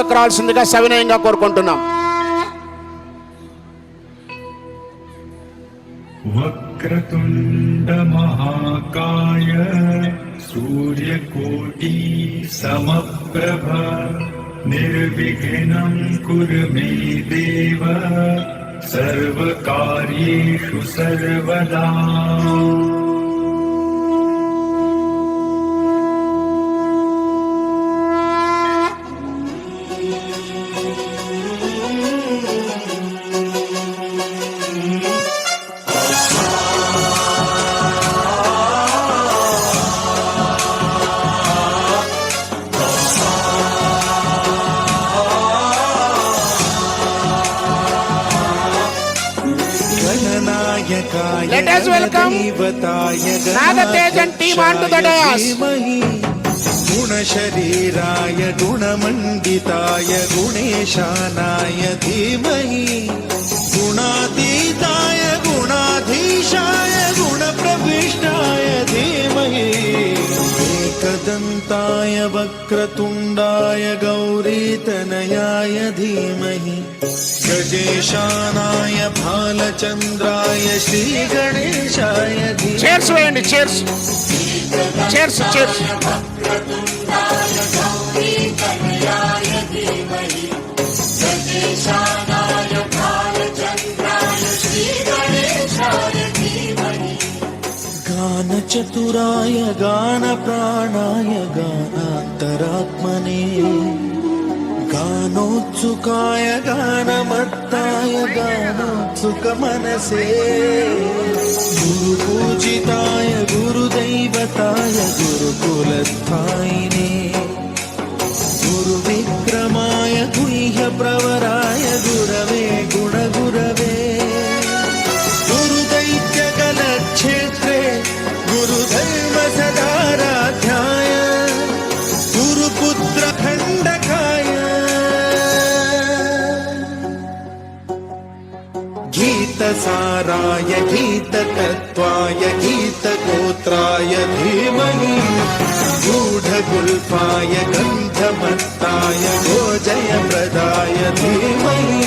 వద్దకు రావాల్సిందిగా సవినయంగా కోరుకుంటున్నాం. వక్రతుండ మహాకాయ సూర్యకోటి సమప్రభ నిర్విఘ్నం కురు మే దేవ సర్వకార్యేషు సర్వదా. Let us welcome Nagatejan team onto the dais. गुणशरीराय गुणमण्डिताय गुणेशानाय धीमहि गुणातीताय गुणाधीशाय गुणप्रविष्टाय धीमहि एकदन्ताय वक्रतुण्डाय गौरीतनयाय धीमहि गजेशानाय भालचन्द्राय श्रीगणेशाय धीमहि. Cheers వేయండి, cheers. Cheers, cheers. गानचतुराय गानप्राणाय गानान्तरात्मने गानोत्सुकाय गानमत्ताय गानोत्सुकमनसे गुरुपूजिताय गुरुदैवताय गुरुकुलस्थायिने गुरुविक्रमाय गुह्यप्रवराय गुरवे गुणगुरवे गुरुदैत्यकलक्षेत्रे गुरुधर्मसदाराध्याय गुरुपुत्रखण्डकाय गीतसाराय गीतकत्वाय गीतगोत्राय धीमहि गूढगुल्फाय गन्धमत्ताय गोजयप्रदाय धीमहि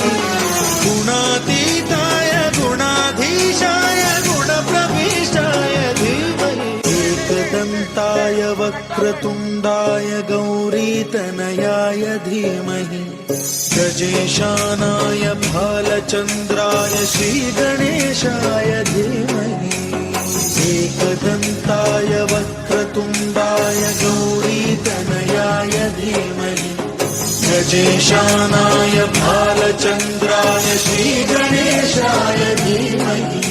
गुणातीताय गुणाधीशाय गुणप्रविष्टाय धीमहि एकदन्ताय वक्रतुण्डाय गौरीतनयाय धीमहि गजेशानाय भालचन्द्राय श्रीगणेशाय धीमहि एकदन्ताय वक्रतुण्डाय गौरीतनयाय धीमहि गजेशानाय भालचन्द्राय श्रीगणेशाय धीमहि.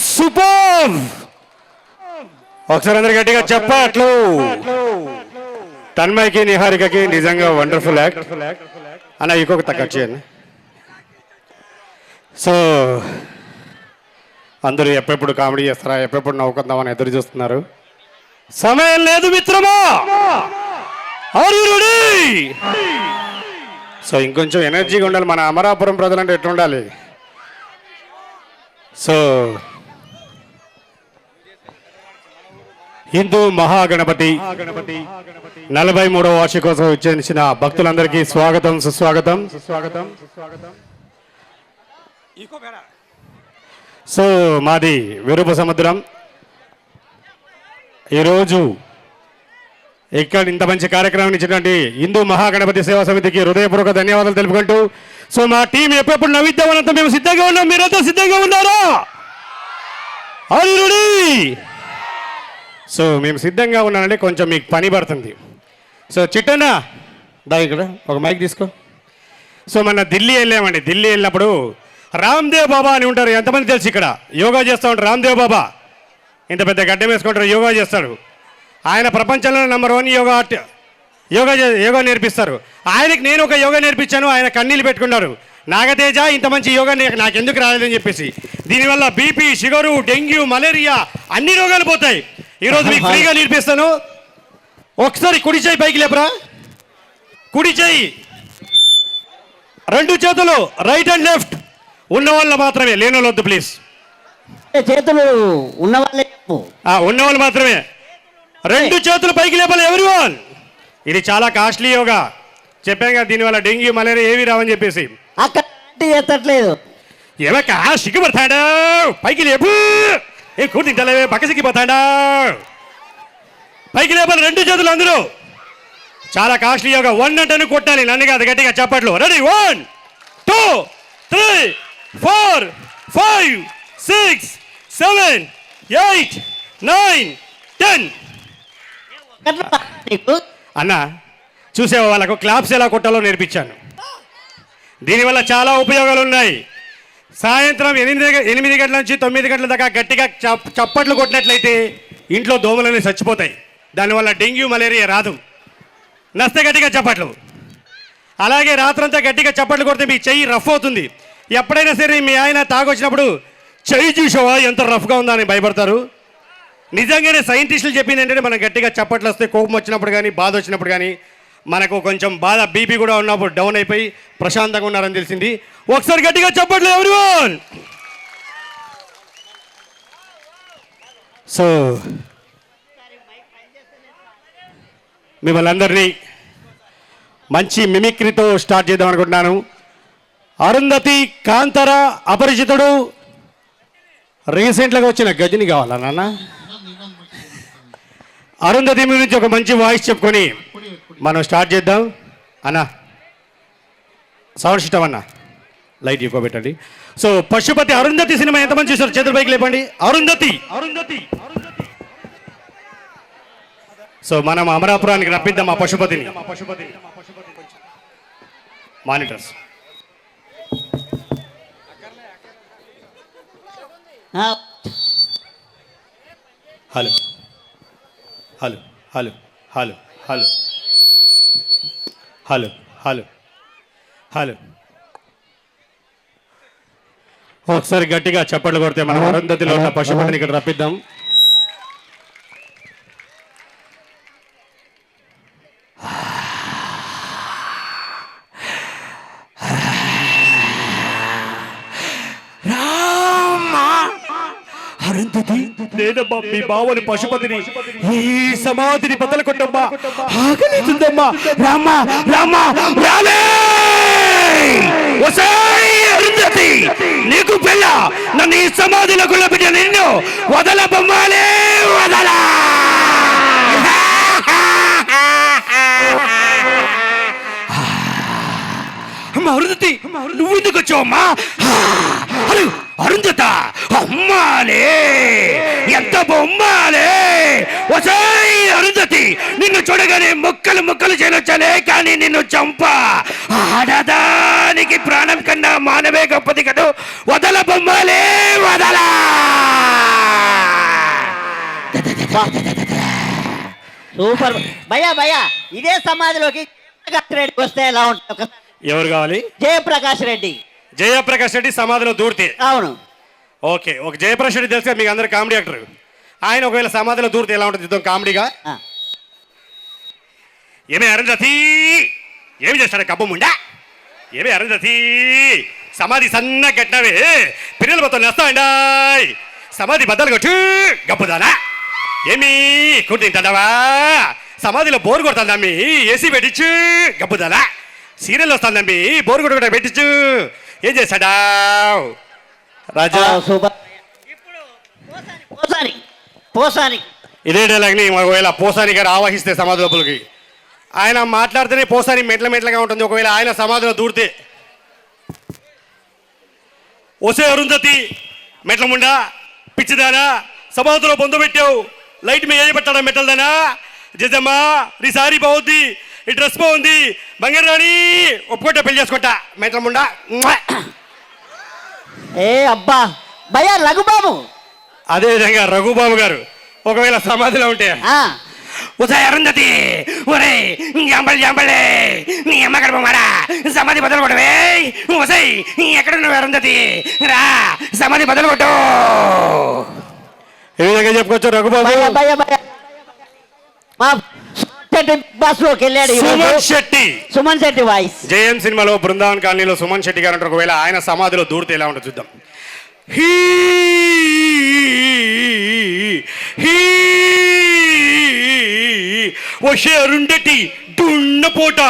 సూపర్. ఒకసారి అందరు గట్టిగా చెప్పట్లు. తన్మయ్యకి నిహారికకి నిజంగా వండర్ఫుల్ యాక్ట్ అన్న. ఇంకొక తగ్గ చేయండి. సో అందరూ ఎప్పుడెప్పుడు కామెడీ చేస్తారా, ఎప్పుడెప్పుడు నవ్వుకుందామని ఎదురు చూస్తున్నారు. సమయం లేదు మిత్రమా. సో ఇంకొంచెం ఎనర్జీగా ఉండాలి. మన అమరాపురం ప్రజలంటే ఎట్లా ఉండాలి. సో హిందూ మహాగణపతి 43వ వార్షికోత్సవం ఇచ్చేసిన భక్తులందరికీ స్వాగతం, సుస్వాగతం. సో మాది విరూప సముద్రం. ఈరోజు ఇక్కడ ఇంత మంచి కార్యక్రమం ఇచ్చినటువంటి హిందూ మహాగణపతి సేవా సమితికి హృదయపూర్వక ధన్యవాదాలు తెలుపుకుంటూ, సో మా టీం ఎప్పుడెప్పుడు నవ్విద్దామనంతా మేము సిద్ధంగా ఉన్నాం. మీరంతా సిద్ధంగా ఉన్నారా? ఆల్రెడీ. సో మేము సిద్ధంగా ఉన్నానంటే కొంచెం మీకు పని పడుతుంది. సో చిట్టన్న దా ఇక్కడ ఒక మైక్ తీసుకో. సో మన ఢిల్లీ వెళ్ళామండి. ఢిల్లీ వెళ్ళినప్పుడు రామ్దేవ్ బాబా అని ఉంటారు. ఎంతమంది తెలుసు? ఇక్కడ యోగా చేస్తూ ఉంటారు. రామ్దేవ్ బాబా ఇంత పెద్ద గడ్డం వేసుకుంటారు, యోగా చేస్తాడు. ఆయన ప్రపంచంలో నంబర్ 1 యోగా నేర్పిస్తారు. ఆయనకి నేను ఒక యోగా నేర్పించాను. ఆయన కన్నీళ్ళు పెట్టుకున్నారు. నాగతేజ ఇంత మంచి యోగా నాకెందుకు రాలేదని చెప్పేసి దీనివల్ల బీపీ షుగరు డెంగ్యూ మలేరియా అన్ని రోగాలు పోతాయి. ఈరోజు మీకు ఫ్రీగా నేర్పిస్తాను. ఒకసారి కుడి చేయి పైకి లేపరా. కుడి చేయి, రెండు చేతులు రైట్ అండ్ లెఫ్ట్. ఉన్న వాళ్ళ మాత్రమే, లేని వాళ్ళు వద్దు ప్లీజ్. చేతులు ఉన్న వాళ్ళే చెప్పు. ఉన్న వాళ్ళు మాత్రమే. రెండు చేతులు పైకి లేపాలి ఎవ్రీవన్. ఇది చాలా కాస్ట్లీ యోగా. చెప్పాం కదా దీనివల్ల డెంగ్యూ మలేరియా ఏవి రావని చెప్పేసి. అక్కడ ఎత్తట్లేదు. ఏమక్క సిగ్గుపడతాడు, పైకి లేపు. ఏ కూర్చుంటలేవే, పక్క సిగ్గిపోతాడా. పైకి లేపాలి రెండు చేతులు అందరూ. చాలా కాస్ట్లీ యోగా. 1 అంటేనే కొట్టాలి, నన్ను కాదు, గట్టిగా చప్పట్లు. రెడీ 1 2 3 4 5 6 7 8 9 10. నీకు అన్న చూసేవా, వాళ్ళకు క్లాప్స్ ఎలా కొట్టాలో నేర్పించాను. దీనివల్ల చాలా ఉపయోగాలు ఉన్నాయి. సాయంత్రం 8 గంటల నుంచి 9 గంటల దాకా గట్టిగా చప్పట్లు కొట్టినట్లయితే ఇంట్లో దోమలన్నీ చచ్చిపోతాయి. దానివల్ల డెంగ్యూ మలేరియా రాదు. నస్తే గట్టిగా చప్పట్లు. అలాగే రాత్రంతా గట్టిగా చప్పట్లు కొడితే మీ చెయ్యి రఫ్ అవుతుంది. ఎప్పుడైనా సరే మీ ఆయన తాగొచ్చినప్పుడు చెయ్యి చూసావా ఎంత రఫ్గా ఉందా అని భయపడతారు. నిజంగానే సైంటిస్టులు చెప్పింది ఏంటంటే మనం గట్టిగా చప్పట్లు వస్తే కోపం వచ్చినప్పుడు కానీ బాధ వచ్చినప్పుడు కానీ మనకు కొంచెం బాధ బీపీ కూడా ఉన్నప్పుడు డౌన్ అయిపోయి ప్రశాంతంగా ఉన్నారని తెలిసింది. ఒకసారి గట్టిగా చప్పట్లు ఎవ్రీవన్. సో మిమ్మల్ని అందరినీ మంచి మిమిక్రీతో స్టార్ట్ చేద్దాం అనుకుంటున్నాను. అరుంధతి, కాంతార, అపరిచితుడు, రీసెంట్గా వచ్చిన గజని కావాలా నాన్న? అరుంధతి గురించి ఒక మంచి వాయిస్ చెప్పుకొని మనం స్టార్ట్ చేద్దాం. అన్న సౌండ్ సిస్టమ్ అన్న లైట్ ఎక్కువ పెట్టండి. సో పశుపతి అరుంధతి సినిమా ఎంతమంది చూసారు? చేతుల పైకి లేపండి. అరుంధతి అరుంధతి సో మనం అమరాపురానికి రప్పిద్దాం ఆ పశుపతిని. Monitors hello hello hello hello hello hello hello hello. ఒకసారి గట్టిగా చప్పట్లు కొడితే మనం అరుంధతిలో ఉన్న పశుపతిని ఇక్కడ రప్పిద్దాం. అరుంధతి, నేనమ్మా మీ బావని పశుపతిని. ఈ సమాధిని బద్దలు కొట్టమ్మా, ఆకలితుందమ్మా. రామ్మా రామ్మా రాలే. అరుంధతి నీకు పెళ్ళ, నన్ను ఈ సమాధిలో గుల్లబిడ్డ నిన్ను వదల బొమ్మాలే వదలా. అరుంధతి నువ్వు ఎందుకు వచ్చావమ్మా? అరుంధత అమ్మాలే, ఎంత బొమ్మాలే. వసాయి అరుంధతి, నిన్ను చూడగానే ముక్కలు ముక్కలు చేయొచ్చలే, కానీ నిన్ను చంప ఆడదానికి ప్రాణం కన్నా మానవే గొప్పది కదా. వదల బొమ్మాలే వదలా. సూపర్ భయ్యా. భయ్యా ఇదే సమాధిలోకి రెడ్డి వస్తే ఎలా ఉంటుంది? ఎవరు కావాలి? జయప్రకాష్ రెడ్డి. జయప్రకాష్ రెడ్డి సమాధిలో దూరితే? అవును. ఓకే, ఒక జయప్రకాష్ రెడ్డి తెలుసు మీకు అందరు, కామెడీ యాక్టర్. ఆయన ఒకవేళ సమాధిలో దూరితే ఎలా ఉంటుంది చూద్దాం కామెడీగా. ఏమే అరుంధతి, ఏమి చేస్తాడు కబ్బముండా? ఏమే అరుంధతి, సమాధి సన్న కట్టినవే పిల్లలు మొత్తం నేస్తాండా. సమాధి బద్దలు కొట్టు గప్పుదానా. ఏమి కుట్టి తింటావా? సమాధిలో బోరు కొడుతుందమ్మి, ఏసీ పెట్టించు గప్పుదానా. సీరియల్ వస్తుందమ్మి, బోరు కొట్టు పెట్టించు. ఏం చేస్తాడా రాజా? సూపర్. పోసాని ఇదే డైలాగ్ని ఒకవేళ పోసాని గారు ఆవాహిస్తే సమాధి లోపలికి, ఆయన మాట్లాడితేనే పోసాని మెట్లగా ఉంటుంది. ఒకవేళ ఆయన సమాధిలో దూరితే, ఒసే అరుంధతి మెట్ల ముండా పిచ్చిదానా, సమాధిలో బొందు పెట్టావు, లైట్ మీద ఏది పెట్టాడా మెట్టలదానా. జజమ్మా నీ సారీ బాగుంది, ఈ డ్రెస్ బాగుంది, బంగారు రాణి ఒప్పుకుంటా పెళ్లి చేసుకుంటా మెట్ల ముండా. ఏ అబ్బా భయ్యా రఘుబాబు. అదేవిధంగా రఘుబాబు గారు ఒకవేళ సమాధిలో ఉంటే, ఉదయ అరుంధతి ఒరే జంబలే నీ అమ్మ గడప మారా సమాధి బదులు కొట్టవే వసై ఎక్కడున్నావు అరుంధతి రా సమాధి బదులు కొట్టు ఏ విధంగా చెప్పుకోవచ్చు రఘుబాబు. భయ్యా భయ్యా భయ్యా మా శెట్టి బస్ లోకి వెళ్ళాడు సుమన్ శెట్టి సుమన్ శెట్టి వాయిస్. జయం సినిమాలో బృందావన్ కాలనీలో సుమన్ శెట్టి గారు అంటారు. ఒకవేళ ఆయన సమాధిలో దూరితే ఎలా ఉంటుందో చూద్దాం. హీ హీ వషే అరుంధతి దున్న పోట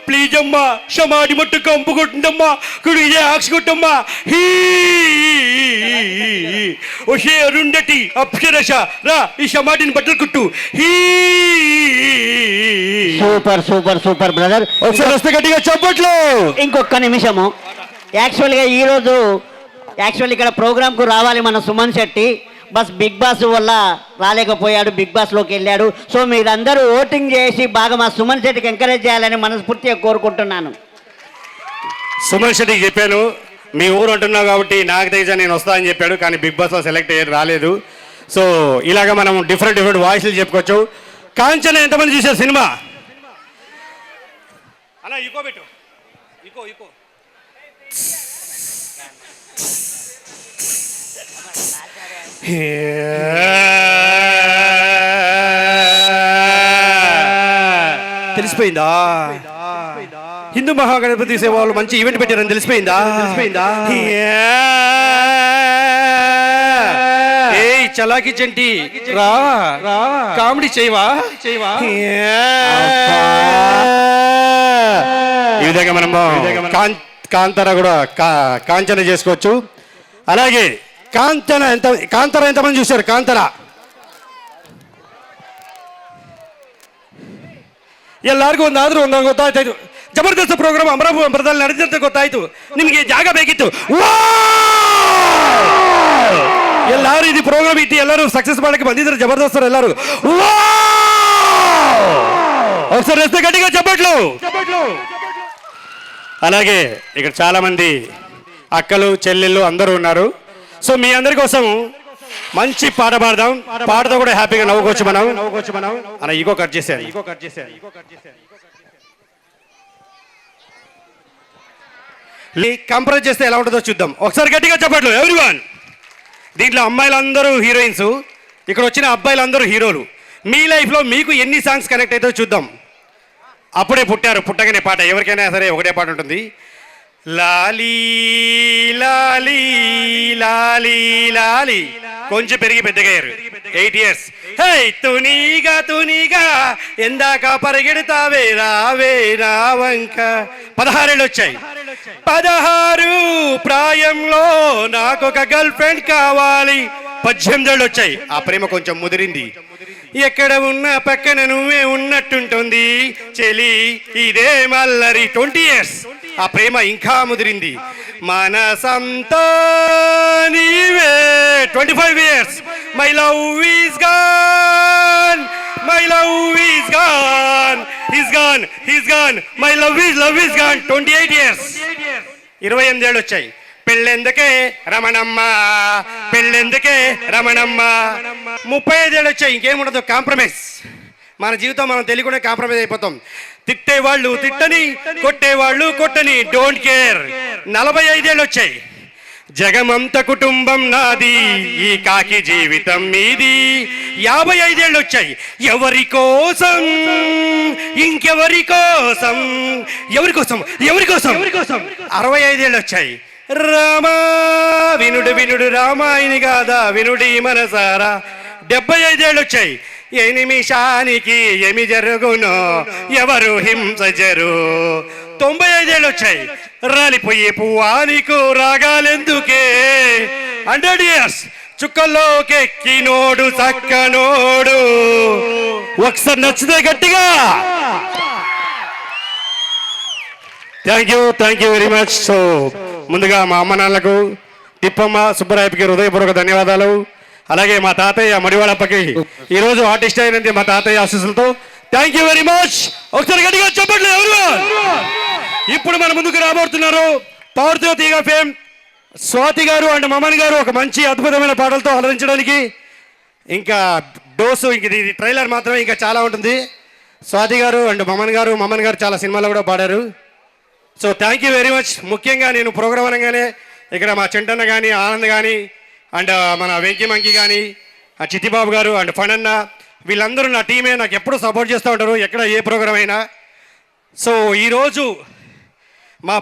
ప్లీజ్ అమ్మా సమాధి మట్టు కంపు కొట్టిందమ్మా కుడి ఇదే ఆక్సి కొట్టమ్మా హీ వషే అరుంధతి అప్సరస రా ఈ సమాధిని బట్టలు కుట్టు he. Super super super brother. ఒకసారి వస్తే గట్టిగా చెప్పట్లు. ఇంకొక నిమిషము. యాక్చువల్గా ఈరోజు ఇక్కడ ప్రోగ్రామ్కు రావాలి మన సుమన్ శెట్టి, బస్ బిగ్ బాస్ వల్ల రాలేకపోయాడు, బిగ్ బాస్లోకి వెళ్ళాడు. సో మీరందరూ ఓటింగ్ చేసి బాగా మా సుమన్ శెట్టికి ఎంకరేజ్ చేయాలని మనస్ఫూర్తిగా కోరుకుంటున్నాను. సుమన్ శెట్టికి చెప్పాను మీ ఊరు అంటున్నావు కాబట్టి నాకు తెలిసా నేను వస్తా అని చెప్పాడు, కానీ బిగ్ బాస్లో సెలెక్ట్ అయ్యి రాలేదు. సో ఇలాగ మనం డిఫరెంట్ వాయిస్లు చెప్పుకోవచ్చు. కాంచన ఎంతమంది చూశారు సినిమా? అలా ఇకో పెట్టు ఇకో తెలిసిపోయిందా? హిందూ మహాగణపతి సేవ వాళ్ళు మంచి ఈవెంట్ పెట్టారని తెలిసిపోయిందా? ఏయ్ చలాకి చంటి రా కామెడీ చేయవా? ఈ విధంగా మనము కాంతార కూడా కాంచన చేసుకోవచ్చు. అలాగే కాంతార ఎంతమంది చూశారు? కాంతార ಎಲ್ಲರಿಗೂ ಒಂದಾದ್ರೂ ಒಂದೊಂದು ಗೊತ್ತಾಯ್ತಾಯ್ತು. ಜಬರ್ದಸ್ತ್ ಪ್ರೋಗ್ರಾಮ್ ಅಮರಾಪುರದಲ್ಲಿ ನಡೆದಂತ ಗೊತ್ತಾಯ್ತು. ನಿಮಗೆ ಜಾಗ ಬೇಕಿತ್ತು. ಎಲ್ಲರೂ ಇದು ಪ್ರೋಗ್ರಾಮ್ ಇಟ್ಟು ಎಲ್ಲರೂ ಸಕ್ಸಸ್ ಮಾಡಕ್ಕೆ ಬಂದಿದ್ರು ಜಬರ್ದಸ್ತರು ಎಲ್ಲರೂ. ఒకసారి వేస్తే గట్టిగా చెప్పట్లు. అలాగే ఇక్కడ చాలా మంది అక్కలు చెల్లెళ్ళు అందరూ ఉన్నారు. సో మీ అందరి కోసం మంచి పాట పాడదాం. పాటతో కూడా హ్యాపీగా నవ్వుకోవచ్చు మనం. అలా ఈగో కట్ చేశారు. కంపేర్ చేస్తే ఎలా ఉంటుందో చూద్దాం. ఒకసారి గట్టిగా చెప్పట్లు ఎవ్రీవన్. దీంట్లో అమ్మాయిలందరూ హీరోయిన్స్, ఇక్కడ వచ్చిన అబ్బాయిలందరూ హీరోలు. మీ లైఫ్లో మీకు ఎన్ని సాంగ్స్ కనెక్ట్ అవుతాయో చూద్దాం. అప్పుడే పుట్టారు, పుట్టగానే పాట ఎవరికైనా సరే ఒకటే పాట ఉంటుంది. లాలీ లాలీ లాలీ లాలీ కొంచెం పెరిగి పెద్దగయ్యారు 8 years. హే తునీగా ఎందాక పరిగెడతావే రావే నా వంక. 16 ఏళ్ళు వచ్చాయి. 16 ప్రాయంలో నాకొక గర్ల్ ఫ్రెండ్ కావాలి. 18 ఏళ్ళు వచ్చాయి. ఆ ప్రేమ కొంచెం ముదిరింది. ఎక్కడ ఉన్న పక్కన నువ్వే ఉన్నట్టుంటుంది చెలి ఇదే మల్లరి. 20 years. ఆ ప్రేమ ఇంకా ముదిరింది. మనసంతా నీవే. 25 years. My love is gone, my love is gone, he's gone, my love is gone. 28 years. 28 ఏళ్ళు వచ్చాయి. పెళ్ళెందుకే రమణమ్మ, పెళ్ళెందుకే రమణమ్మ. 35 ఏళ్ళు వచ్చాయి. ఇంకేముండదు, కాంప్రమైజ్. మన జీవితం మనం తెలియకుండా కాంప్రమైజ్ అయిపోతాం. తిట్టేవాళ్ళు తిట్టని, కొట్టేవాళ్ళు కొట్టని, డోంట్ కేర్. 45 ఏళ్ళు వచ్చాయి. జగమంత కుటుంబం నాది, ఈ కాకి జీవితం మీది. 55 ఏళ్ళు వచ్చాయి. ఎవరి కోసం, ఇంకెవరి కోసం, ఎవరి కోసం, ఎవరి కోసం. 65 ఏళ్ళు వచ్చాయి. రామా వినుడు వినుడు రామాయణి గాథ వినుడి మనసారా. 75 ఏళ్ళు వచ్చాయి. ఏ నిమిషానికి ఏమి జరుగునో ఎవరు హింసజరు. 95 ఏళ్ళు వచ్చాయి. రాలిపోయే పువ్వా నీకు రాగాలెందుకే. 100 years. చుక్కల్లోకెక్కినోడు చక్కనోడు. ఒకసారి నచ్చితే గట్టిగా thank you very much. So ముందుగా మా అమ్మ నాన్నలకు తిప్పమ్మ సుబ్బరాయపకి హృదయపూర్వక ధన్యవాదాలు. అలాగే మా తాతయ్య మడివాళప్పకి ఈరోజు ఆర్టిస్ట్ అయినది మా తాతయ్య ఆశీస్సులతో. Thank you very much. ఒకసారి గట్టిగా చెప్పట్లు ఎవరు. ఇప్పుడు మన ముందుకు రాబోతున్నారు పార్తీయ తీగ ఫేమ్ స్వాతి గారు అండ్ మమన్ గారు ఒక మంచి అద్భుతమైన పాటలతో అలరించడానికి. ఇంకా డోసు ఇంక ఇది ట్రైలర్ మాత్రమే, ఇంకా చాలా ఉంటుంది. స్వాతి గారు అండ్ మమన్ గారు చాలా సినిమాలో కూడా పాడారు. So thank you very much. ముఖ్యంగా నేను ప్రోగ్రామ్ అనగానే ఇక్కడ మా చెంటన్న కానీ, ఆనంద్ కానీ, అండ్ మన వెంకీ మంకీ కానీ, చిట్టిబాబు గారు అండ్ ఫణన్న, వీళ్ళందరూ నా టీమే, నాకు ఎప్పుడు సపోర్ట్ చేస్తూ ఉంటారు ఎక్కడ ఏ ప్రోగ్రామ్ అయినా. సో ఈరోజు మా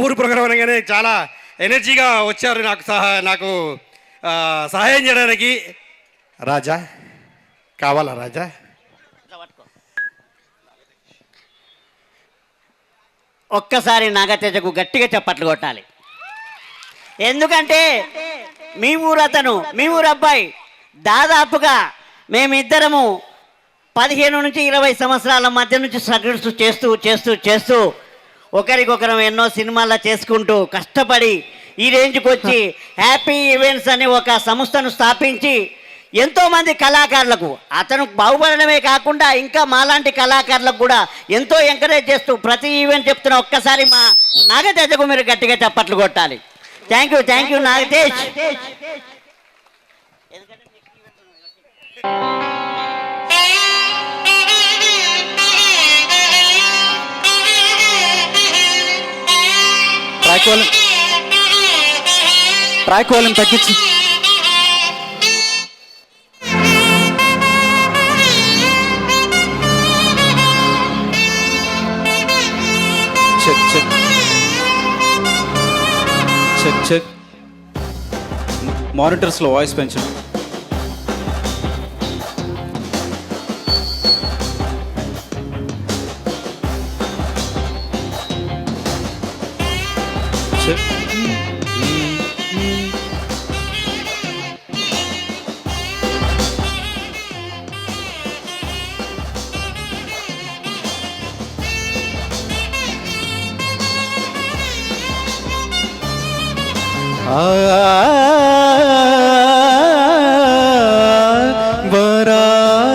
ఊరు ప్రోగ్రామ్ అనగానే చాలా ఎనర్జీగా వచ్చారు నాకు సహాయం చేయడానికి. రాజా కావాలా? రాజా ఒక్కసారి నాగతేజకు గట్టిగా చప్పట్లు కొట్టాలి. ఎందుకంటే మీ ఊరు అతను, మీ ఊరు అబ్బాయి, దాదాపుగా మేమిద్దరము 15 నుంచి 20 సంవత్సరాల మధ్య నుంచి స్ట్రగుల్స్ చేస్తూ చేస్తూ చేస్తూ ఒకరికొకరం ఎన్నో సినిమాల్లో చేసుకుంటూ కష్టపడి ఈ రేంజ్కి వచ్చి హ్యాపీ ఈవెంట్స్ అనే ఒక సంస్థను స్థాపించి ఎంతోమంది కళాకారులకు అతను బాగుపడడమే కాకుండా ఇంకా మాలాంటి కళాకారులకు కూడా ఎంతో ఎంకరేజ్ చేస్తూ ప్రతి ఈవెంట్ చెప్తున్న ఒక్కసారి మా నాగతేజకు మీరు గట్టిగా చప్పట్లు కొట్టాలి. Thank you Nagatej. Track volume తగ్గించి. Check check check check. మానిటర్స్లో వాయిస్ పెంచండి. చెక్.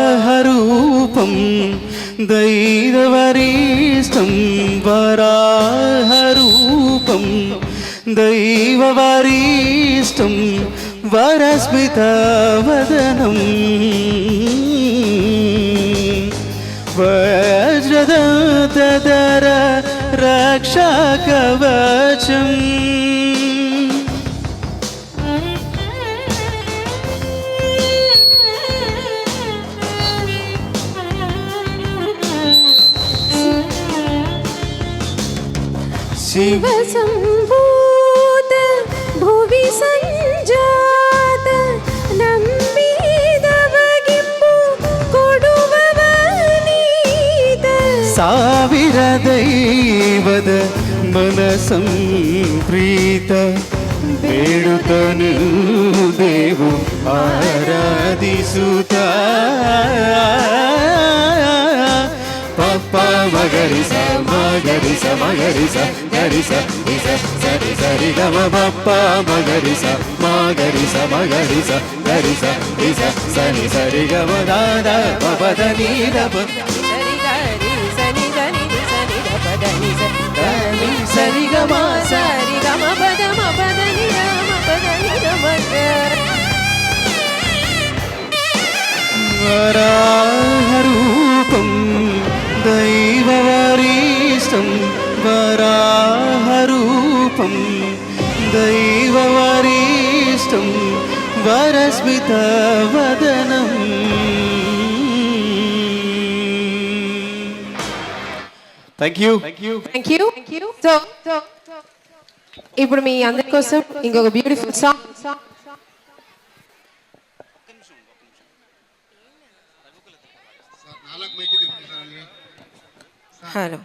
వరాహరూపం దైవవరీష్టం, వరాహరూపం దైవవరీష్టం, వరస్మితవదనం, వజ్రదంతధర రక్షకవచం. शिव संभूत भुवि संजात नम्बीदवगिंबु कोडुववनीत ಸಾವಿರ ದೈವದ ಮನ ಸಂಪ್ರೀತ ಬೇಡುತ್ತನು ದೇವು ಆರಾಧಿಸುತ್ತ. ಪಪ್ಪ ಮಗರಿಸ ಮಗರಿಸ ಮಗರಿಸ ಗರಿಸ ರಿಸ ಸರಿ ಸರಿ ಗಮ ಪಪ್ಪ ಮಗರಿಸ ಮಗರಿಸ ಮಗರಿಸ ಗರಿಸ ರಿಸ ಸರಿ ಸರಿ ಗಮ ದಾದ ಪಪದ ನೀದ సరి గమ సరి గమ పద మ పద ని గమ పద ని గమ. వరాహరూపం దైవవరీష్టం, వరాహరూపం దైవవరీష్టం, వరస్మితవదనం. Thank you. సో ఇప్పుడు మీ అందరి కోసం ఇంకొక బ్యూటిఫుల్ సాంగ్. హలో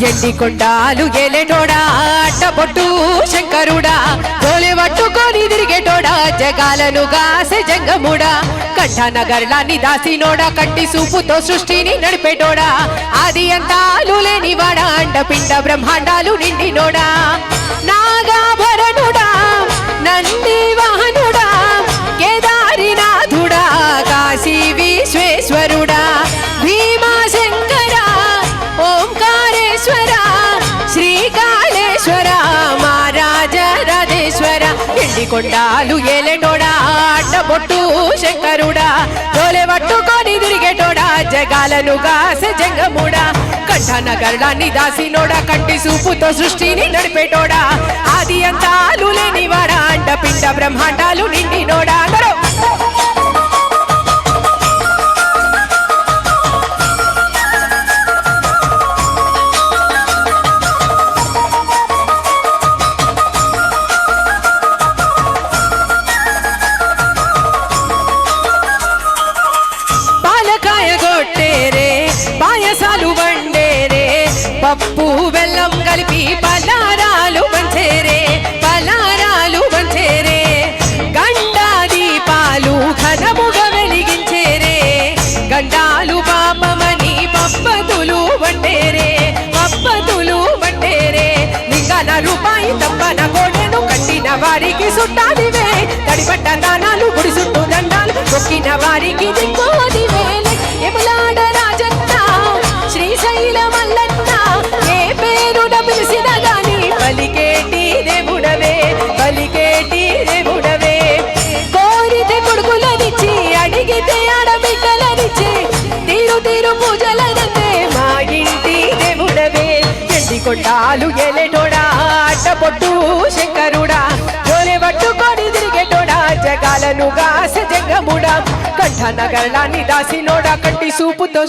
ఎండి కొండాలు గెలేటోడా, అట్టబొట్టు శంకరుడా, తోలే పట్టుకొని తిరిగేటోడా, జగాలను గాసే జంగముడా, కంఠనగర్లాన్ని దాసినోడా, కంటి సూపుతో సృష్టిని నడిపేటోడా, ఆది అంతాలు లేనివాడా, అండపిండ బ్రహ్మాండాలు నిండినోడా, నాగాభరణుడా, నంది వాహనుడా, కేదారినాథుడా, కాశీ విశ్వేశ్వరుడా, భీమాశంకర, ఓంకారేశ్వర, శ్రీకాళేశ్వర, మహారాజ ఎండి కొండాలు ఏలేటోడా అడ్డబొట్టు శంకరుడా తోలే పట్టుకొని తిరిగేటోడా జగాలను గాసె జంగముడా కంఠన గరడాన్ని దాసినోడా కంటి సూపుతో సృష్టిని నడిపేటోడా ఆది అంతాలు లేనివాడా అండపిండ బ్రహ్మాండాలు నిండినోడా అందరూ పాయసాలు వండేరే పప్పు బెల్లం కలిపి పలారాలు పంచేరే గండా దీపాలు ఘనముగా వెలిగించేరే గండాలు పాపమని పప్పతులు వండేరే లింగాన రూపాయి తప్పన కోడెను కట్టిన వారికి సుట్టాదివే తడిపట్ట దానాలు గుడి చుట్టూ దండాలు మొక్కిన వారికి దిక్కుదివే ఎములాడ రాజన్న శ్రీశైల మల్లన్న ఏ పేరున పిలిచిన గాని పలికేటి దేవుడవే కోరితే కొడుకులనిచ్చి అడిగితే ఆడబిడ్డలనిచ్చి తీరు పూజలనందే మా ఇంటి దేవుడవే ఎండి కొండాలు ఏలేటోడా అడ్డబొట్టు శంకరుడా జోలే పట్టుకొని తిరిగేటోడా జగాలను గాసె జంగముడా కంఠన గరడాన్ని దాసినోడా కంటి సూపుతో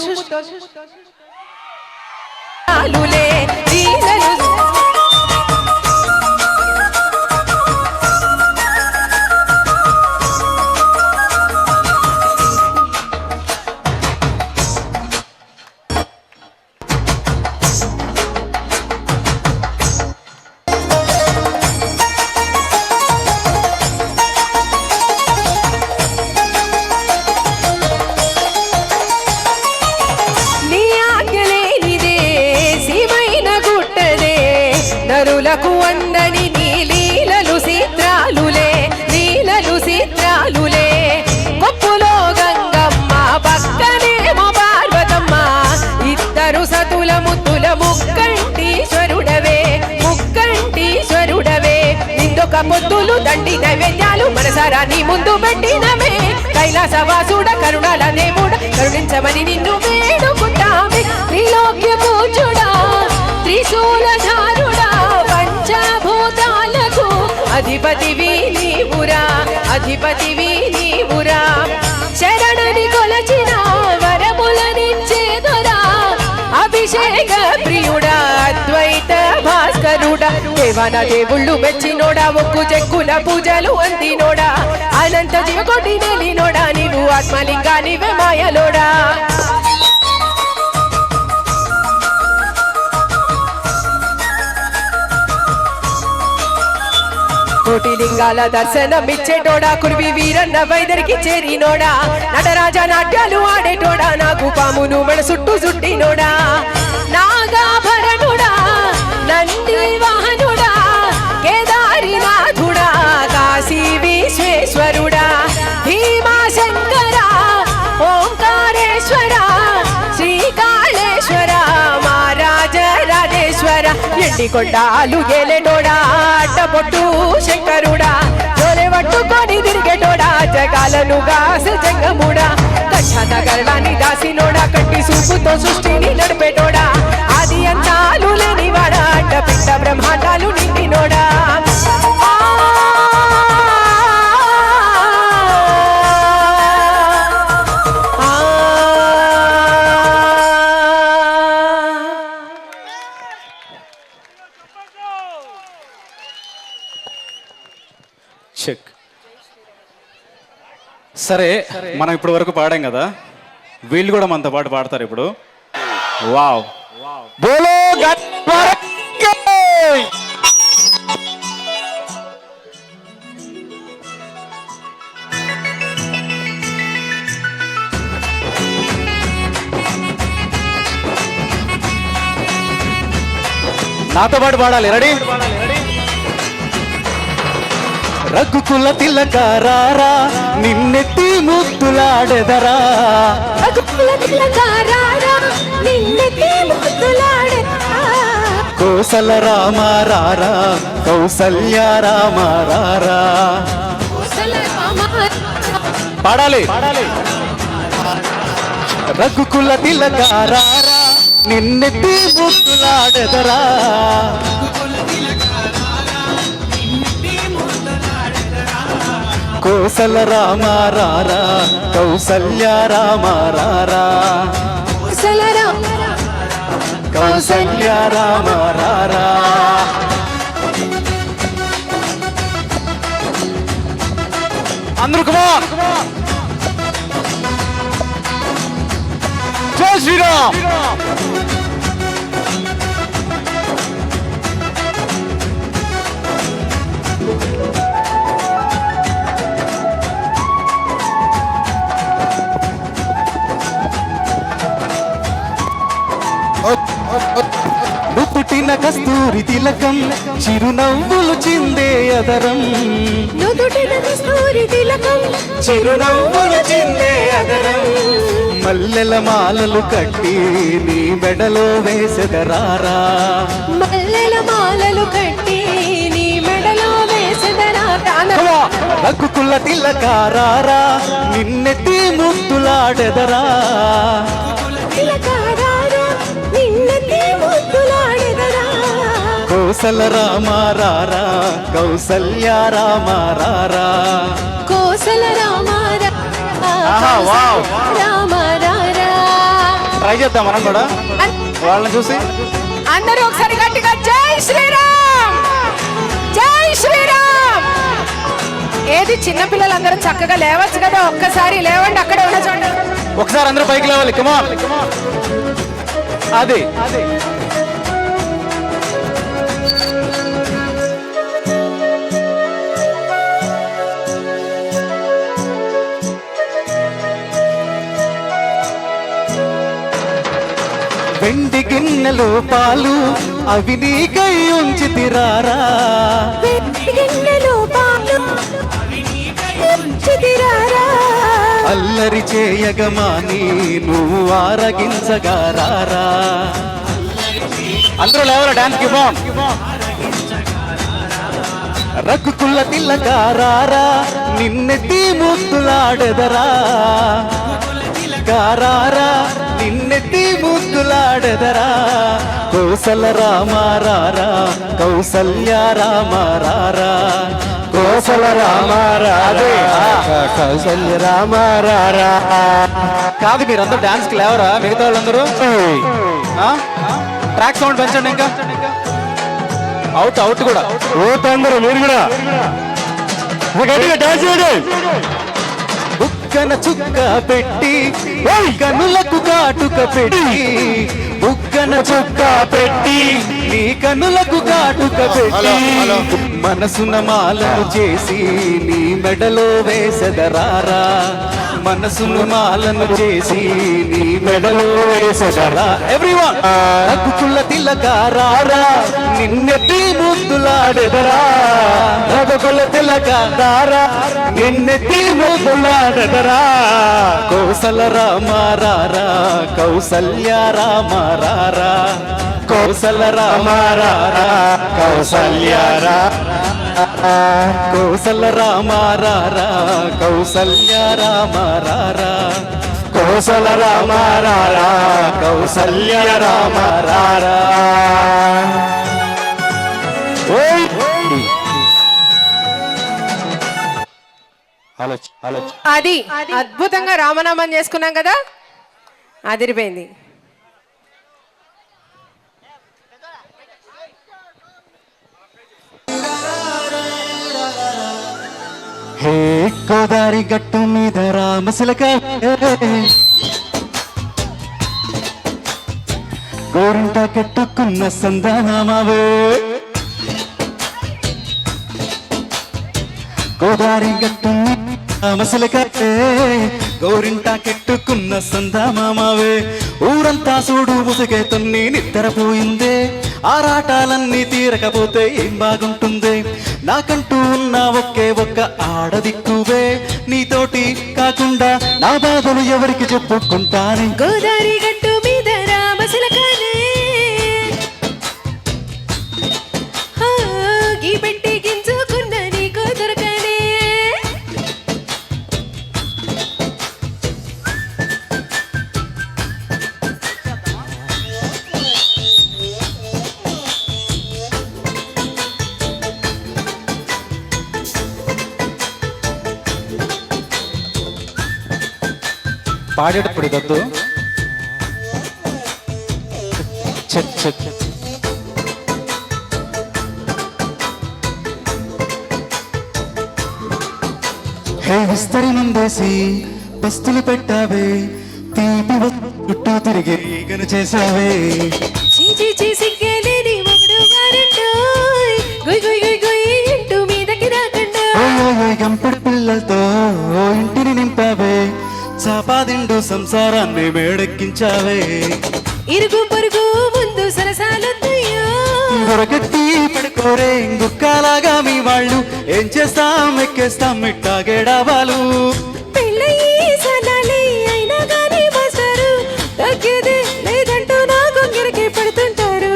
నరులకు అందని నీ లీలలు చిత్రాలులే కొప్పులో గంగమ్మ పక్కనేమో పార్వతమ్మ ఇద్దరు సతుల ముద్దుల ముక్కంటీశ్వరుడవే ఇందొక పొద్దులు దండి నైవేద్యాలు మనసారా నీ ముందు పెట్టినవే కైలాసవాసుడ కరుణాల దేవుడ కరుణించమని నిన్ను వేడుకుంటామే త్రిలోక్య పూజుడా త్రిశూలధారుడా పంచభూతాలకు అధిపతివి నీవురా శరణని కొలచిన వరములనిచ్చేదొరా అభిషేక ప్రియుడా అద్వైత భాస్కరుడా దేవాన దేవుళ్ళు మెచ్చినోడా ఒక్కు చెక్కుల పూజలు అందినోడా అనంత జీవకోటి నెలినోడా నీవు ఆత్మలింగానివే మాయలోడా కోటి లింగాల దర్శనమిచ్చేటోడా కుర్వి వీరన్న వైదరికి చేరినోడా నటరాజ నాట్యాలు ఆడేటోడా నాకు పామును మన చుట్టూ చుట్టినోడా నాగాభరణుడా నంది వాహనుడా కేదారినాథుడా కాశీ విశ్వేశ్వరుడా భీమాశంకర ఓంకారేశ్వర శ్రీకాళేశ్వర రాజేశ్వర ఎండి కొండాలు ఏలేటోడా అడ్డబొట్టు శంకరుడా జోలే పట్టుకొని తిరిగేటోడా జగాలను గాసె జంగముడా కంఠన గరడాన్ని దాసినోడా కంటి సూపుతో సృష్టిని నడిపేటోడా ఆది అంతాలు లేనివాడా అడ్డపిట్ట బ్రహ్మాండాలు నిండినోడా చెక్. సరే మనం ఇప్పుడు వరకు పాడాం కదా, వీళ్ళు కూడా మనతో పాటు పాడతారు ఇప్పుడు. వావ్, బోలో నాతో పాటు పాడాలి. రెడీ? రఘుకుల తిలకారా నిన్నెత్తి ముద్దులాడెదరా, కోసల రామ రారా కౌసల్య రామ రారా. పాడాలి. రఘుకుల తిలక రారా నిన్నెత్తి ముద్దులాడెదరా. కోసల రామ రారా కౌసల్య రామ రారా. కౌసల్య రామ రారా. అందరూ కుమార్ జై శ్రీరామ్. నుదుటిన కస్తూరి తిలకం చిరునవ్వులు చిందే అదరం. చిరునవ్వులు చిందే అదరం. మల్లెల మాలలు కట్టి నీ మెడలో వేసెదరారా. మల్లెల మాలలు కట్టి నీ మెడలో వేసెదరా. రఘుకుల తిలకారారా నిన్నెత్తి ముద్దులాడెదరా. కోసల రామ రారా కౌసల్య రామ రారా. కోసల రామ రామ రారా. ట్రై చేద్దాం మనం కూడా వాళ్ళని చూసి. అందరూ ఒకసారి గట్టిగా జై శ్రీరామ్ జై శ్రీరామ్. ఏది చిన్నపిల్లలందరూ చక్కగా లేవచ్చు కదా, ఒక్కసారి లేవండి అక్కడే ఉన్న చోట. ఒకసారి అందరూ పైకి లేవాలి. కమాన్. అదే వెండి గిన్నెలో పాలు అవి నీకై ఉంచి తిరారా. అల్లరి చేయగమాని నువ్వు ఆరగించగారారా. అందరూ లేవరా డాన్స్ కి. బాన్ రఘుకుల తిలకారారా నిన్నెత్తి ముద్దులాడెదరా. కారారా నిన్నెత్తి ముద్దులాడెదరా. కోసల రామ రారా కౌసల్య రామ రారా. కోసల రామ రారా కౌసల్య రామ రారా. కాదు మీరందరూ డాన్స్ కి లేవరా మిగతా వాళ్ళందరూ? ట్రాక్ సౌండ్ పెంచండి. ఇంకా అవుట్ అవుట్ కూడా ఓట్ అందరూ మీరు కూడా డాన్స్ చేయండి. బుక్కన చుక్క పెట్టి కనులకు కాటుక పెట్టి. బుక్కన చుక్క పెట్టి నీ కనులకు కాటుక పెట్టి. మనసున మాలను చేసి నీ మెడలో వేసెదరారా. మనసును మాలను చేసి నీ మెడలో వేసెదరా. ఎవ్రీవన్ రఘుకుల తిలకారారా నిన్నెత్తి ముద్దులాడెదరా. రఘుకుల తిలకారారా నిన్నెత్తి ముద్దులాడెదరా. కోసల రామ రారా కౌసల్య రామ రారా. కోసల రామ రారా కౌసల్య రా. కోసల రామ రారా కౌసల్య రామ రారా. కోసల రామ రారా కౌసల్య రామ రారా. అది అద్భుతంగా రామనామం చేసుకున్నాం కదా, అదిరిపోయింది. హే గోదారి గట్టు మీద రామశిలక గోరింట కట్టుకున్న సందానామావే. గోదారి గట్టు రామశిలక గోరింట కెట్టుకున్న సందామావే. ఊరంతా చూడు ముసుగే తన్ని నిద్రపోయిందే. ఆరాటాలన్నీ తీరకపోతే ఏం బాగుంటుంది. నాకంటూ ఉన్న ఒకే ఒక్క ఆడదిక్కువే. నీతోటి కాకుండా నా బాధలు ఎవరికి చెప్పుకుంటానే. గోదారి గట్టు మీద రామశిలకనే పాడేటప్పుడు ఇదొద్దు. Check check. హే విస్తరి ముందేసి పస్తులు పెట్టావే, తీపి చుట్టూ తిరిగి ఈగను చేసావే. చీచి చీసి కేలేని మొగుడు వారండోయ్ గుయ్ గుయ్ గుయ్ గుయ్ ఇంటూ మీదకి రాకండా ఓయ్ గంపడి పిల్లలతో ఓ ఇంటిని నింపావే, చాపాదిండు సంసారాన్ని మేడెక్కించావే. ఇరుగు పొరుగు ముందు సరసాలొద్దయ్యో దొరకట్టి పడుకోరే గుక్కలాగా మీ వాళ్ళు, ఏం చేస్తాం ఎక్కేస్తాం మిట్టాగేడావాలు. పెళ్ళయి సలాలి అయినా గానీ మాస్టారు తగ్గేదే లేదంటూ నా కొంగిరికి పడుతుంటారు.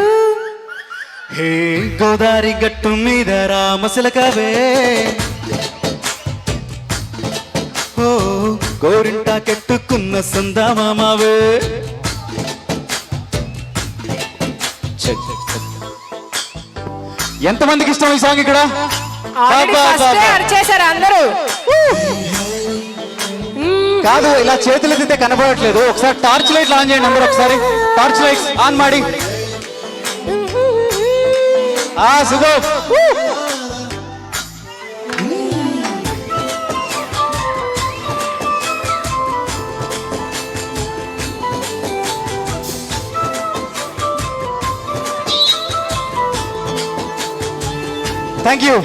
హే గోదారి గట్టు మీద రామసిలకవే, ఓ గోరింటా కెట్టుకున్న సందామావే. ఎంతమందికి ఇష్టం ఈ సాంగ్ ఇక్కడ? అరిచేశారు అందరూ. కాదు, ఇలా చేతులు ఎత్తితే కనబడట్లేదు. ఒకసారి టార్చ్ లైట్లు ఆన్ చేయండి అందరూ. ఒకసారి టార్చ్ లైట్స్ ఆన్ ಮಾಡಿ. సుగో థ్యాంక్ యూ.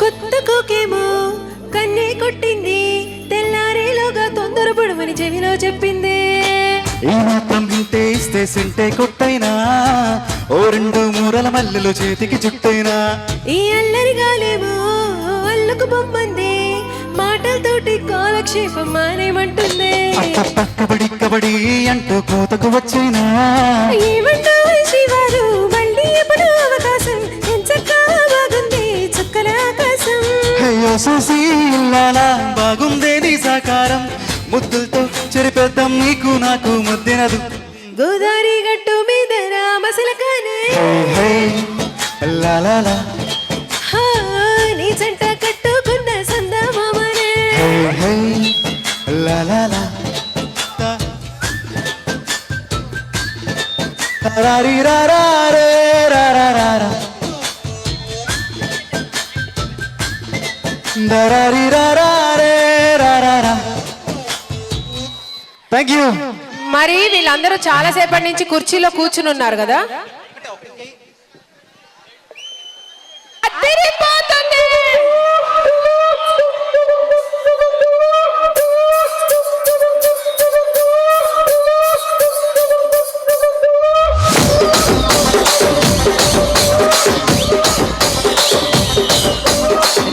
కొత్త కోకేమో కన్నే కొట్టింది, తెల్లారేలోగా తొందరపడమని చెవిలో చెప్పింది. ఈ మాత్రం ఇంటే ఇస్తే సింటే కొట్టైనా, ఓ 2 మూరల మల్లెలు చేతికి చుట్టైనా. ఈ అల్లరి గాలేమో అల్లుకు బొమ్మంది, మాటలతోటి కాలక్షేపం మానేమంటుంది. కబడి కబడి అంటూ కూతకు వచ్చైనా, ఏమంటావు శ్రీవారు మళ్ళీ ఎప్పుడు అవకాశం, ఎంచక్కా బాగుంది చుక్కల ఆకాశం. అయ్యో సూసి ఇల్లాలా బాగుందే నీ సాకారం, ముద్దులతో చెరిపేద్దాం నీకు నాకు మధ్యనదు. గోదారి గట్టు మీద రామసిలకానే, లాలా హా, నీ జంట కట్టుకున్న సందమామనే. లాలా రారీ రారా రే రారా రారా దరారీ రారా రే రారా రా. Thank you. మరి వీళ్ళందరూ చాలా సేపటి నుంచి కుర్చీలో కూర్చుని ఉన్నారు కదా. అదిరిపోతుంది.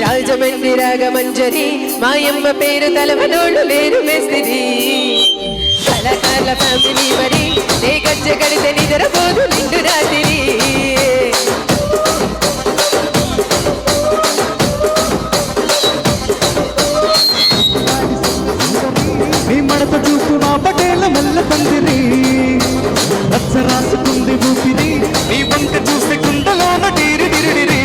రాజమండ్రి రాగమంజరి మాయమ్మ పేరు తలవనోళ్ళు లేరు మేస్తిరి. కళాకారుల ఫ్యామిలీ మరి నే గజ్జ గడితే నిద్రపోదు నిండు రాత్రి. నీ మడత చూసు మా పటేల మల్ల పందిరి, రచ్చ రాసుకుంది ఊపిరి, నీ వంక చూస్తే కుండలోన తీరి తిరిడిరి.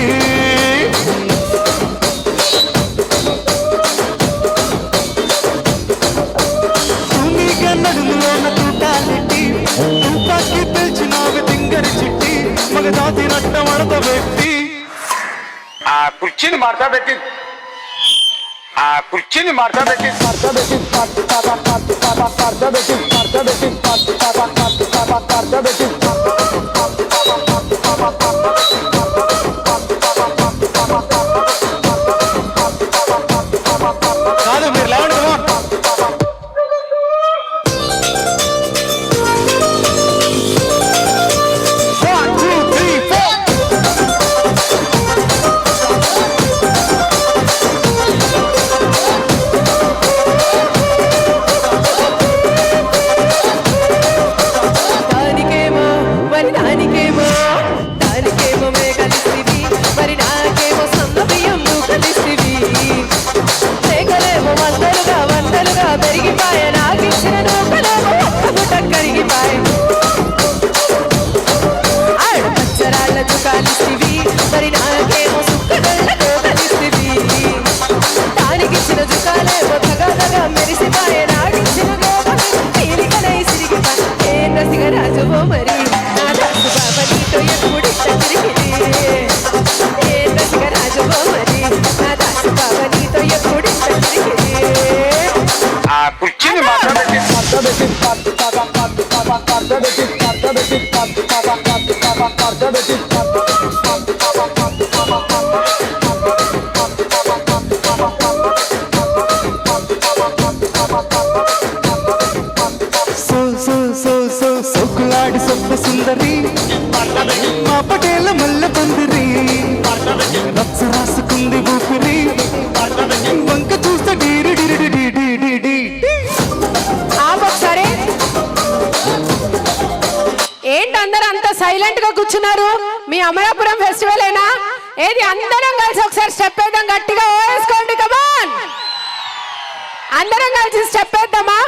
నడుములోన తూటాలెట్టి తుపాకి పిలిచినావి తింగరి చిట్టి, మగజాతి నట్ట మడత పెట్టి. ఆ కుర్చీని మార్చా పెట్టి కాదు మీరు లేవండి. దానికేమో మరి దానికేమో మే కలిసి సో సో సో సో సోకులాడి సొప్ప సుందరి మా పటేల మల్ల పందిరి రచ్చ రాసుకుంది ఊపిరి వంక చూస్తే డీరి డిరి డి డి డి డి. ఒకసారి ఏంటి అందరూ అంత సైలెంట్ గా కూర్చున్నారు? మీ అమలాపురం ఫెస్టివల్ ఏనా? ఏది అందరం కలిసి ఒకసారి స్టెప్ వేద్దాం, గట్టిగా వేసుకోండి. కమాన్, అందరం కలిసి స్టెప్ వేద్దామా?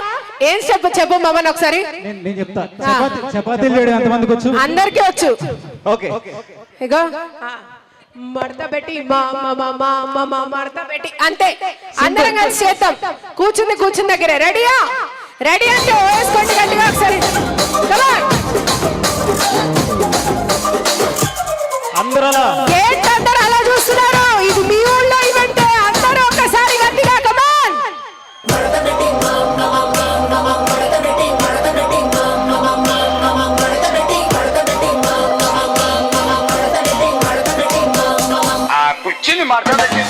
ఏం స్టెప్ చెప్పు మమ్మల్ని ఒకసారి. నేను చెప్తా. చపాతీలు చేయడం ఎంతమందికి వచ్చు? అందరికీ వచ్చు. ఓకే ఇగో మడత పెట్టి మా మా మా మా మా మా మడత పెట్టి అంతే. అందరం కలిసి చేద్దాం. కూర్చుంది దగ్గరే. రెడీయా? రెడీ అంటే వేసుకోండి గట్టిగా ఒకసారి. అందరూ ఏంటందరూ అలా చూస్తున్నారు? ఇది మీ ఊళ్ళో ఈవెంట్. అందరూ ఒకసారి గట్టిగా కమాన్. ఆ కుర్చీని మడత పెట్టి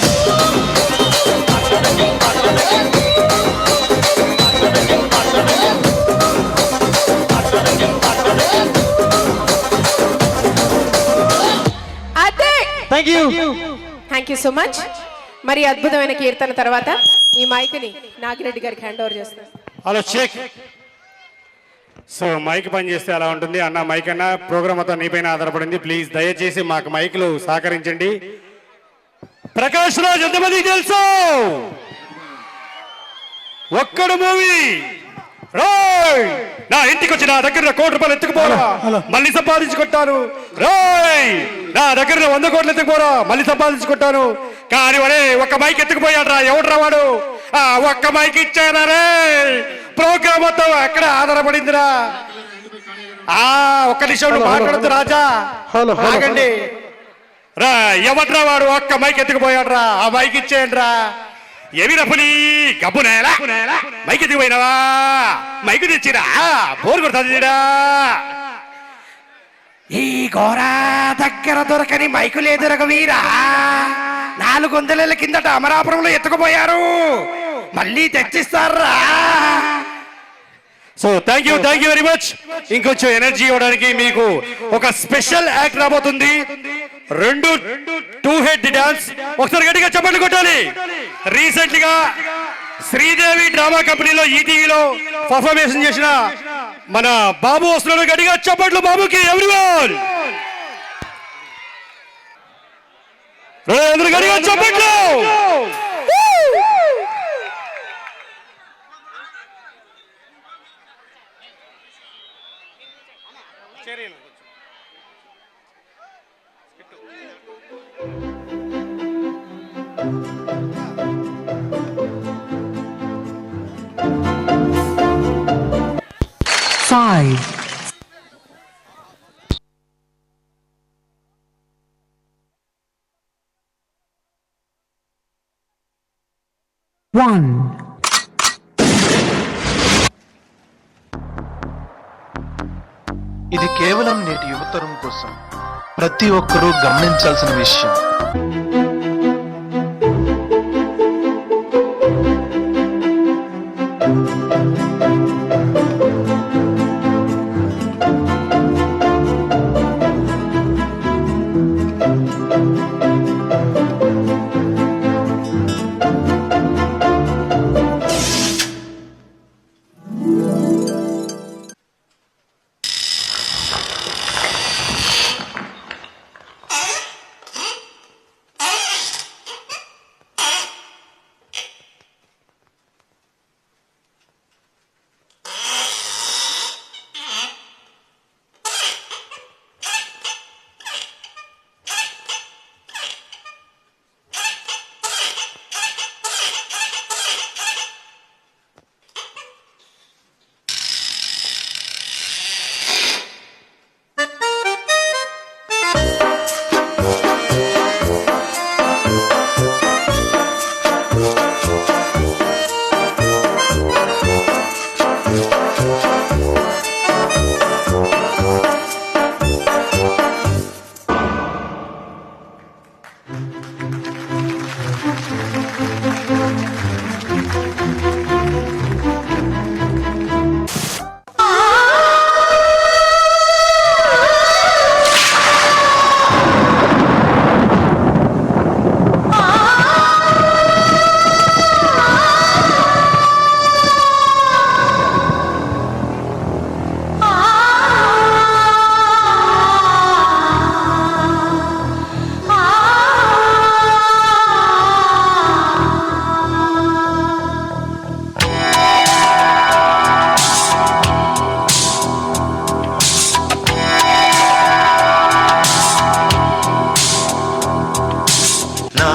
అదే. Thank you. Thank you so much. మరి అద్భుతమైన కీర్తన తర్వాత ఈ మైక్ని నాగిరెడ్డి గారికి హ్యాండ్ ఓవర్ చేస్తాను. Hello check. సో మైక్ పని చేస్తే అలా ఉంటుంది అన్న. మైక్ అన్న ప్రోగ్రామ్ మొత్తం నీపైన ఆధారపడింది. ప్లీజ్ దయచేసి మాకు మైక్లు సహకరించండి. ప్రకాష్ రాజ్ ఎంతమందికి తెలుసు? ఒక్కడు మూవీ రోయ్ నా ఇంటికి వచ్చి నా దగ్గర ₹1,00,00,000 ఎత్తుకుపోరా, మళ్ళీ సంపాదించుకుంటాను. రోయ్ నా దగ్గర 100 కోట్లు ఎత్తుకుపోరా, మళ్ళీ సంపాదించుకుంటాను. కానీ ఒరే ఒక్క మైక్ ఎత్తుకుపోయాడ్రా. ఎవడ్రా వాడు? ఒక్క మైక్ ఇచ్చారా రే. ప్రోగ్రామ్ మొత్తం ఎక్కడ ఆధారపడిందిరా? ఒక్క నిమిషం మాట్లాడద్దు రాజా, ఆగండి రా. ఎవడ్రా వాడు? ఒక్క మైక్ ఎత్తుకుపోయాడ్రా. ఆ మైక్ ఇచ్చేయండి రా. ఏమి రఫుని గబ్బు నేలా మైక్ ఎత్తుకుపోయినావా? మైకు తెచ్చిరా, బోరు కొడుతుందిరా. ఈ ఘోరా దగ్గర దొరకని మైకు లేదు రఘువీరా. 400 కిందట అమరాపురంలో ఎత్తుకుపోయారు, మళ్ళీ తెచ్చిస్తారా? So thank you very much. ఇంకొంచెం ఎనర్జీ ఇవ్వడానికి మీకు ఒక స్పెషల్ యాక్ట్ రాబోతుంది. 2 హెడ్ డాన్స్. ఒకసారి గట్టిగా చప్పట్లు కొట్టాలి. రీసెంట్ గా శ్రీదేవి డ్రామా కంపెనీలో ఈటీవీలో పర్ఫార్మెన్స్ చేసిన మన బాబు వస్తున్నాడు. గట్టిగా చప్పట్లు బాబుకి. ఎవ్రీవన్ అందరూ గట్టిగా చప్పట్లు. Five, 1. ఇది కేవలం నేటి యువతరం కోసం ప్రతి ఒక్కరూ గమనించాల్సిన విషయం. నా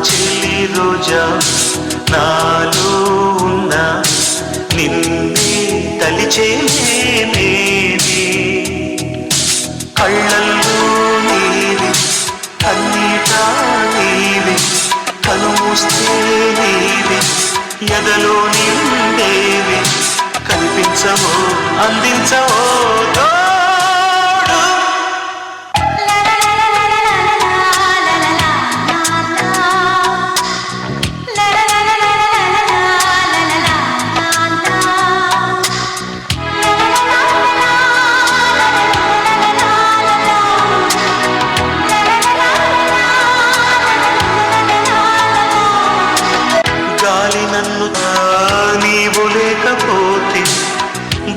చెల్లి రోజా నాలో ఉన్న నిన్నే తలిచేనే కళ్ళల్లో నీవి కన్నీట నీవి కనుమూస్తే నీవి ఎదలో నిండేవి కనిపించవో అందించవో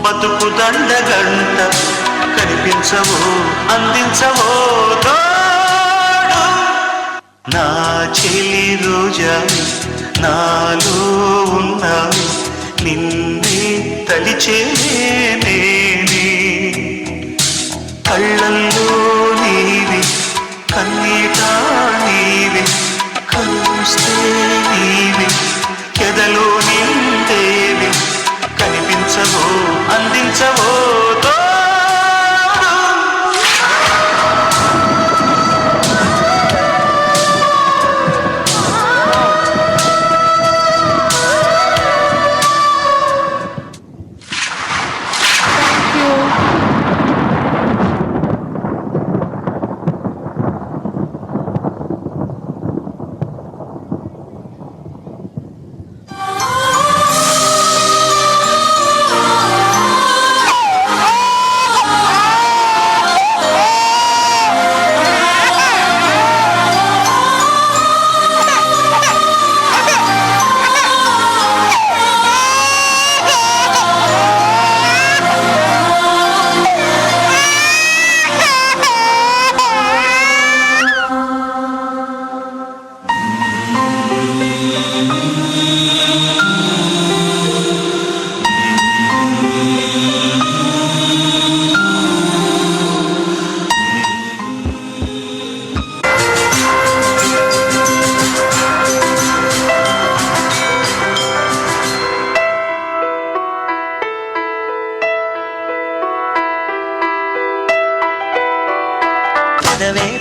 బతుకు దండగంట కనిపించవో అందించవో తోడు నా చెలి రోజా నాలో ఉన్నావు నిన్నే తలిచేనే కళ్ళల్లో నీవి కన్నీట నీవి కలుస్తే నీవి ఎదలో నిండేవి కనిపించవో అందించవో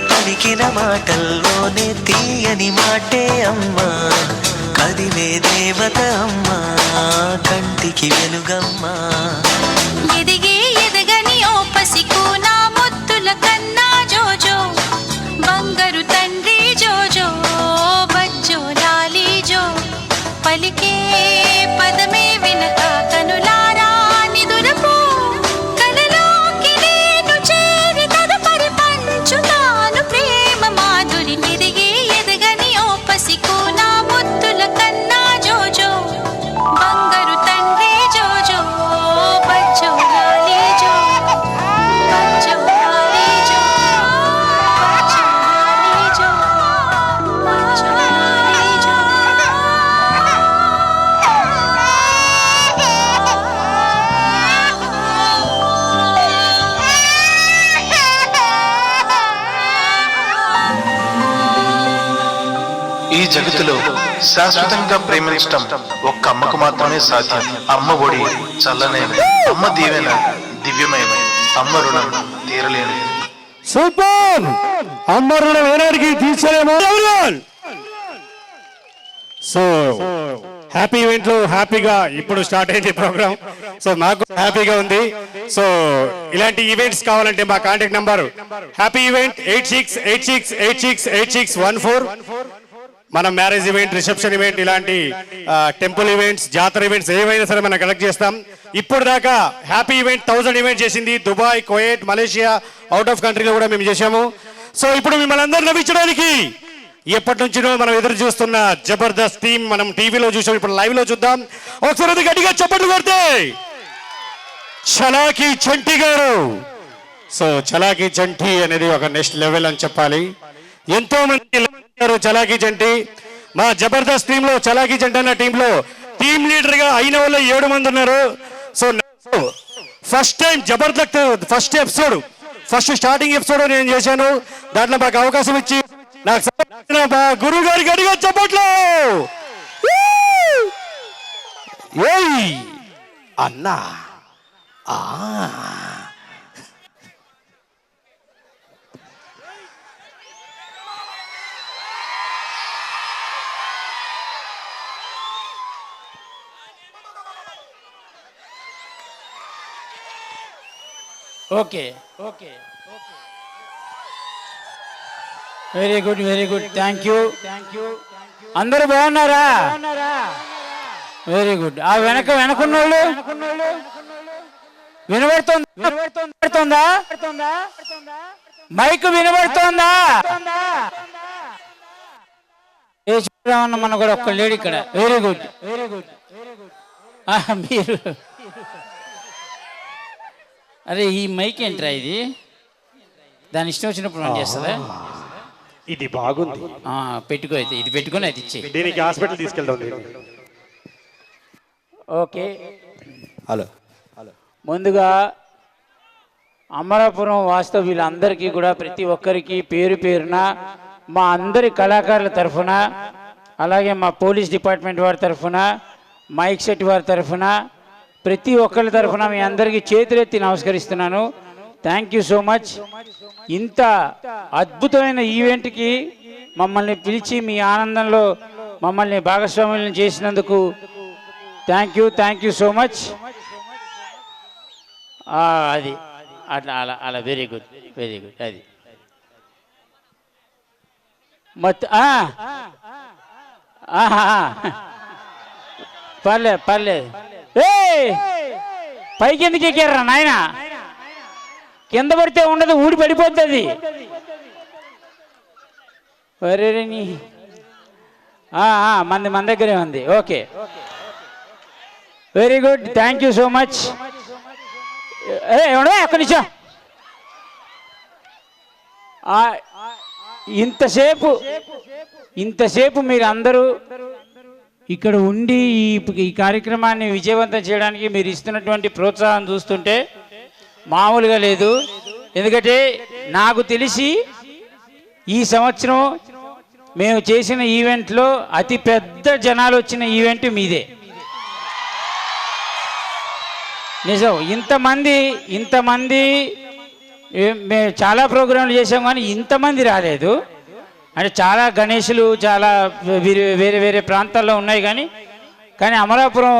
పలికిన మాటల్లోనే తీయని మాటే అమ్మా కదిలే దేవత అమ్మా కంటికి వెలుగమ్మా ఎదిగే ఎదగని ఓ పసికు నా ముద్దుల కన్నా జోజో బంగారు తండ్రి జోజో బజ్జో లాలి జో పలికే పదమే వినక కనులారా నిదురపు కలలోకి నేను చేరి తదుపరి పంచుతాను ప్రేమ మాధురి ఎదిగే ఎదగని ఓ పసికు నా ముద్దుల కన్నా జోజో బంగారు తండ్రి జోజో బజ్జో లాలి జో బజ్జో లాలి జో బజ్జో లాలి జో బజ్జో లాలి జో ఈ జగత్తులో శాశ్వతంగా ప్రేమించటం ఒక్క అమ్మకు మాత్రమే సాధ్యం. అమ్మ ఒడి చల్లనేది, అమ్మ దీవెన దివ్యమైన, అమ్మ రుణం తీరలేని. సూపర్ అమ్మ రుణం ఏనాడికి తీర్చలేమో. సో హ్యాపీ ఈవెంట్ లో హ్యాపీగా ఇప్పుడు స్టార్ట్ అయింది ప్రోగ్రామ్. సో నాకు హ్యాపీగా ఉంది. సో ఇలాంటి ఈవెంట్స్ కావాలంటే మా కాంటాక్ట్ నంబర్ హ్యాపీ ఈవెంట్ 8686868614. మనం మ్యారేజ్ ఈవెంట్, రిసెప్షన్ ఈవెంట్, ఇలాంటి టెంపుల్ ఈవెంట్స్, జాతర ఈవెంట్స్ ఏవైనా సరే మనం కలెక్ట్ చేస్తాం. ఇప్పుడు దాకా హ్యాపీ ఈవెంట్ 1000 ఈవెంట్ చేసింది. Dubai, Kuwait, Malaysia, out of కంట్రీలో కూడా మేము చేశాము. సో ఇప్పుడు మిమ్మల్ని అందరూ నవ్వించడానికి ఎప్పటి నుంచినో మనం ఎదురు చూస్తున్న జబర్దస్త్ టీం మనం టీవీలో చూసాం, ఇప్పుడు లైవ్ లో చూద్దాం. ఒకసారి అది గట్టిగా చప్పట్లు కొడితే చలాకీ చంటి గారు. సో చలాకీ చంటి అనేది ఒక నెక్స్ట్ లెవెల్ అని చెప్పాలి. ఎంతో మంది చలాకీ చంటి మా జబర్దస్త్ టీంలో. చలాకీ చంటి అన్న టీంలో టీం లీడర్ గా అయిన వాళ్ళు 7 మంది ఉన్నారు. So first time Jabardasth first starting episode నేను చేశాను. దాంట్లో మాకు అవకాశం ఇచ్చి నాకు గురువు గారికి అడిగా చెప్పట్లు. ఏయ్ అన్నా okay okay very good thank you అందరూ బాగున్నారా? Very good. ఆ వెనకున్నోళ్ళు వినబడుతుందా? మైక్ వినబడుతోందా? చూడమన్న మన కూడా ఒక్క లేడీ ఇక్కడ. వెరీ గుడ్ మీరు అరే ఈ మైక్ ఏంట్రా ఇది? దాని ఇష్టం వచ్చినప్పుడు మనం చేస్తుందా? ఇది బాగుంది. పెట్టుకో. అయితే ఇది పెట్టుకొని అది ఇచ్చే. దీనికి హాస్పిటల్ తీసుకెళ్తాం. ఓకే హలో ముందుగా అమరాపురం వాస్తవ వీళ్ళందరికీ కూడా ప్రతి ఒక్కరికి పేరు పేరున మా అందరి కళాకారుల తరఫున, అలాగే మా పోలీస్ డిపార్ట్మెంట్ వారి తరఫున, మైక్ సెట్ వారి తరఫున, ప్రతి ఒక్కరి తరఫున మీ అందరికీ చేతులెత్తి నమస్కరిస్తున్నాను. Thank you so much. ఇంత అద్భుతమైన ఈవెంట్కి మమ్మల్ని పిలిచి మీ ఆనందంలో మమ్మల్ని భాగస్వామ్యం చేసినందుకు థ్యాంక్ యూ సో మచ్. అది అట్లా అలా అలా వెరీ గుడ్ అది పర్లేదు పైకి ఎందుకు ఎక్కారా నాయన? కింద పడితే ఉండదు, ఊడి పడిపోతుంది. మన దగ్గరే ఉంది. Okay very good thank you so much. ఒక్క నిమిషం. ఇంతసేపు మీరు అందరూ ఇక్కడ ఉండి ఈ కార్యక్రమాన్ని విజయవంతం చేయడానికి మీరు ఇస్తున్నటువంటి ప్రోత్సాహం చూస్తుంటే మామూలుగా లేదు. ఎందుకంటే నాకు తెలిసి ఈ సంవత్సరం మేము చేసిన ఈవెంట్లో అతి పెద్ద జనాలు వచ్చిన ఈవెంట్ మీదే. నిజం. ఇంతమంది మేము చాలా ప్రోగ్రాంలు చేసాం కానీ ఇంతమంది రాలేదు. అంటే చాలా గణేషులు చాలా వేరే వేరే ప్రాంతాల్లో ఉన్నాయి కానీ అమలాపురం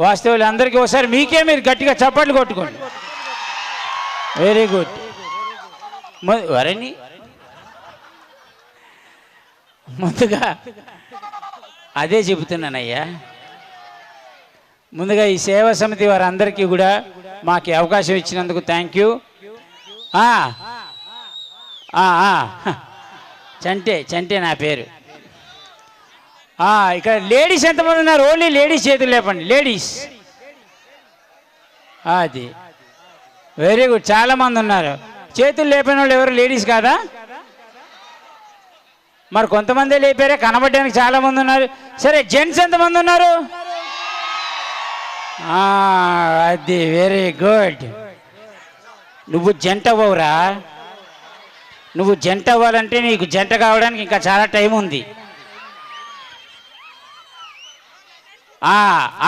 వాస్తవులు అందరికీ ఒకసారి మీకే మీరు గట్టిగా చప్పట్లు కొట్టుకోండి. Very good. వరణి ముందుగా అదే చెబుతున్నానయ్యా. ముందుగా ఈ సేవా సమితి వారందరికీ కూడా మాకు అవకాశం ఇచ్చినందుకు థ్యాంక్ యూ. చంటే నా పేరు. ఇక్కడ లేడీస్ ఎంతమంది ఉన్నారు? ఓన్లీ లేడీస్ చేతులు లేపండి. లేడీస్ అది వెరీ గుడ్. చాలా మంది ఉన్నారు. చేతులు లేపిన వాళ్ళు ఎవరు లేడీస్ కాదా? మరి కొంతమంది లేపారే, కనబడడానికి చాలా మంది ఉన్నారు. సరే జెంట్స్ ఎంతమంది ఉన్నారు? అది వెరీ గుడ్. నువ్వు జంట అవ్వవురా. నువ్వు జంట అవ్వాలంటే నీకు జంట కావడానికి ఇంకా చాలా టైం ఉంది.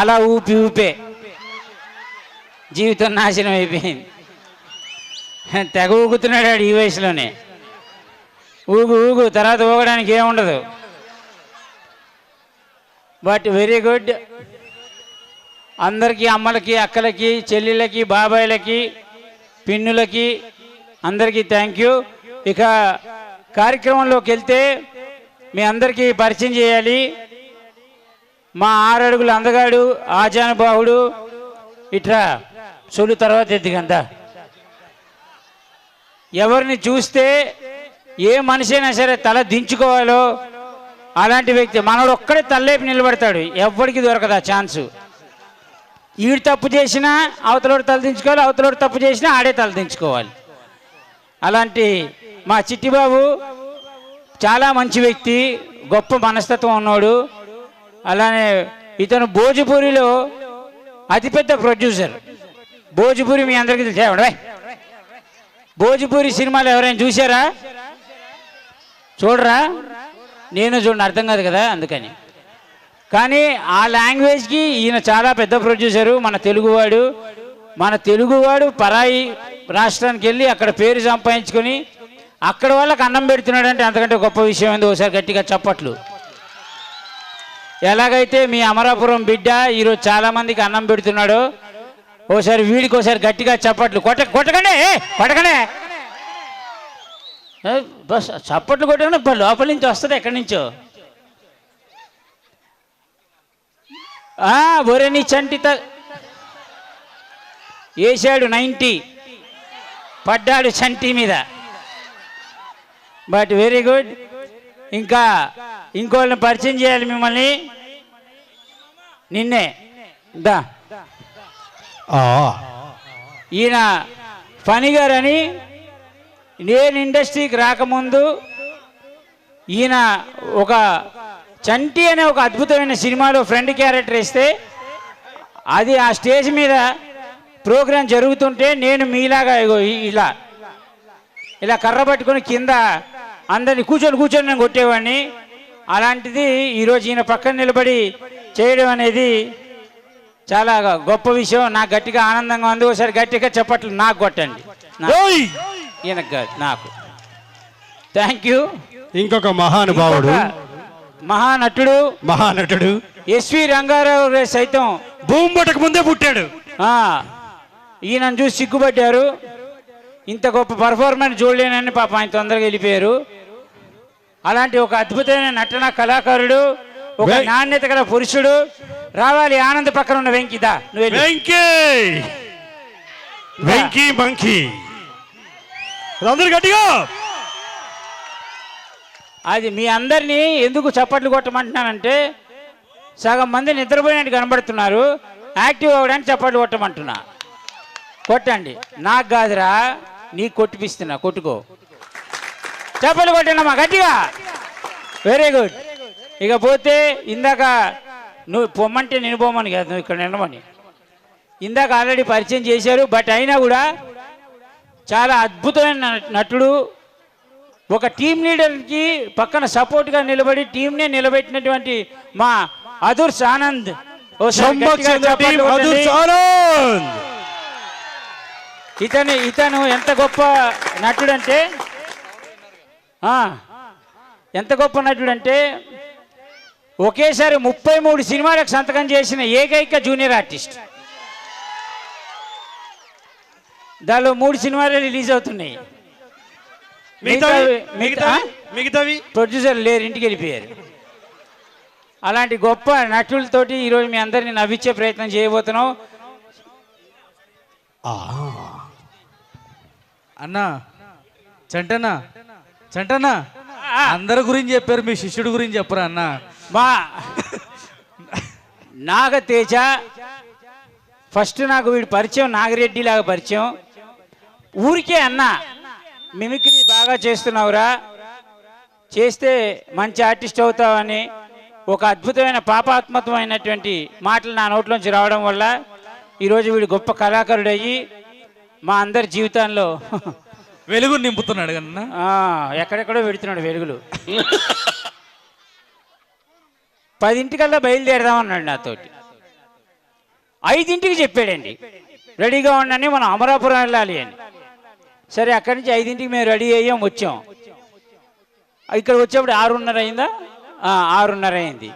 అలా ఊపే జీవితం నాశనం అయిపోయింది. తెగ ఊగుతున్నాడు ఈ వయసులోనే. ఊగు తర్వాత ఊగడానికి ఏముండదు. But very good. అందరికీ, అమ్మలకి, అక్కలకి, చెల్లెళ్ళకి, బాబాయిలకి, పిన్నులకి అందరికీ థ్యాంక్ యూ. ఇక కార్యక్రమంలోకి వెళ్తే మీ అందరికీ పరిచయం చేయాలి. మా 6 అడుగుల అందగాడు, ఆజానుబాహుడు, ఇట్లా సొలు తర్వాత ఎద్దిగంతా. ఎవరిని చూస్తే ఏ మనిషి అయినా సరే తల దించుకోవాలో అలాంటి వ్యక్తి. మనోడు ఒక్కడే తలలేపి నిలబడతాడు, ఎవ్వడికి దొరకదు ఆ ఛాన్సు. ఈడు తప్పు చేసినా అవతలోడు తలదించుకోవాలి, అవతలోడు తప్పు చేసినా ఆడే తలదించుకోవాలి. అలాంటి మా చిట్టిబాబు చాలా మంచి వ్యక్తి, గొప్ప మనస్తత్వం ఉన్నాడు. అలానే ఇతను భోజ్పూరిలో అతిపెద్ద ప్రొడ్యూసర్. భోజ్పూరి మీ అందరికీ తెలిసే. భోజ్పూరి సినిమాలు ఎవరైనా చూసారా? చూడరా? నేను చూడండి అర్థం కాదు కదా అందుకని. కానీ ఆ లాంగ్వేజ్కి ఈయన చాలా పెద్ద ప్రొడ్యూసరు. మన తెలుగువాడు పరాయి రాష్ట్రానికి వెళ్ళి అక్కడ పేరు సంపాదించుకొని అక్కడ వాళ్ళకి అన్నం పెడుతున్నాడు అంటే అంతకంటే గొప్ప విషయం ఏంది? ఒకసారి గట్టిగా చప్పట్లు. ఎలాగైతే మీ అమరాపురం బిడ్డ ఈరోజు చాలామందికి అన్నం పెడుతున్నాడో ఓసారి వీడికి ఒకసారి గట్టిగా చప్పట్లు కొట్టకండి బస్ చప్పట్లు కొట్టగానే లోపల నుంచి వస్తుంది ఎక్కడి నుంచో. ఒరే నీ చంటిత వేసాడు 90 పడ్డాడు చంటి మీద. But very good. ఇంకా ఇంకోళ్ళని పరిచయం చేయాలి మిమ్మల్ని. నిన్నే దా ఈయన ఫణి గారని నేను ఇండస్ట్రీకి రాకముందు ఈయన ఒక చంటి అనే ఒక అద్భుతమైన సినిమాలో ఫ్రెండ్ క్యారెక్టర్ ఇస్తే అది ఆ స్టేజ్ మీద ప్రోగ్రాం జరుగుతుంటే నేను మీలాగా ఇలా కర్ర పట్టుకొని కింద అందరినీ కూర్చొని నేను కొట్టేవాడిని. అలాంటిది ఈరోజు ఈయన పక్కన నిలబడి చేయడం అనేది చాలా గొప్ప విషయం. నాకు గట్టిగా ఆనందంగా ఉంది. ఒకసారి గట్టిగా చెప్పట్లు నాకు కొట్టండి. ఈయనకు కాదు నాకు. Thank you. ఇంకొక మహానుభావుడు మహానటుడు ఎస్వి రంగారావు గారు సైతం భూమిపటకు ముందే పుట్టాడు. ఈయనను చూసి సిగ్గుపడ్డారు. ఇంత గొప్ప పర్ఫార్మెన్స్ చూడలేనని పాప ఆయన తొందరగా వెళ్ళిపోయారు. అలాంటి ఒక అద్భుతమైన నటన కళాకారుడు, ఒక నాణ్యత గల పురుషుడు రావాలి. ఆనంద్ పక్కన ఉన్న వెంకిదా వెంకీ అందరు గట్టిగా. అది మీ అందరినీ ఎందుకు చప్పట్లు కొట్టమంటున్నానంటే సగం మంది నిద్రపోయినట్టు కనబడుతున్నారు. యాక్టివ్ అవ్వడానికి చప్పట్లు కొట్టమంటున్నా. కొట్టండి. నాకు కాదురా, నీకు కొట్టిపిస్తున్నా. కొట్టుకో. చప్పట్లు కొట్టండమ్మా గట్టిగా. Very good. ఇక పోతే ఇందాక నువ్వు పొమ్మంటే నేను పోమని కాదు, నువ్వు ఇక్కడ నిలమని ఇందాక ఆల్రెడీ పరిచయం చేశారు. బట్ అయినా కూడా చాలా అద్భుతమైన నటుడు. ఒక టీం లీడర్కి పక్కన సపోర్ట్గా నిలబడి టీంనే నిలబెట్టినటువంటి మా అదుర్స్ ఆనంద్. ఇతను ఎంత గొప్ప నటుడంటే ఒకేసారి 33 సినిమాలకు సంతకం చేసిన ఏకైక జూనియర్ ఆర్టిస్ట్. దానిలో 3 సినిమాలు రిలీజ్ అవుతున్నాయి. మిగతావి ప్రొడ్యూసర్ లేరు, ఇంటికి వెళ్ళిపోయారు. అలాంటి గొప్ప నటులతోటి ఈరోజు మీ అందరినీ నవ్వించే ప్రయత్నం చేయబోతున్నాం. అన్నా చంటన్నా అందరి గురించి చెప్పారు, మీ శిష్యుడి గురించి చెప్పరా అన్న? మా నాగతేజ ఫస్ట్ నాకు వీడి పరిచయం నాగిరెడ్డి లాగా పరిచయం. ఊరికే అన్న మిమిక్రీ బాగా చేస్తున్నావురా, చేస్తే మంచి ఆర్టిస్ట్ అవుతావని ఒక అద్భుతమైన పాపాత్మకమైనటువంటి మాటలు నా నోట్లోంచి రావడం వల్ల ఈరోజు వీడు గొప్ప కళాకారుడు అయ్యి మా అందరి జీవితాల్లో వెలుగు నింపుతున్నాడు కన్నా. ఎక్కడెక్కడో పెడుతున్నాడు వెలుగులు. 10 బయలుదేరదామన్నాడు నాతోటి. 5 చెప్పాడండి రెడీగా ఉండని, మనం అమరాపురం వెళ్ళాలి అని. సరే అక్కడి నుంచి 5 మేము రెడీ అయ్యాం, వచ్చాం. ఇక్కడ వచ్చేప్పుడు 6:30 అయిందా? 6:30 అయింది.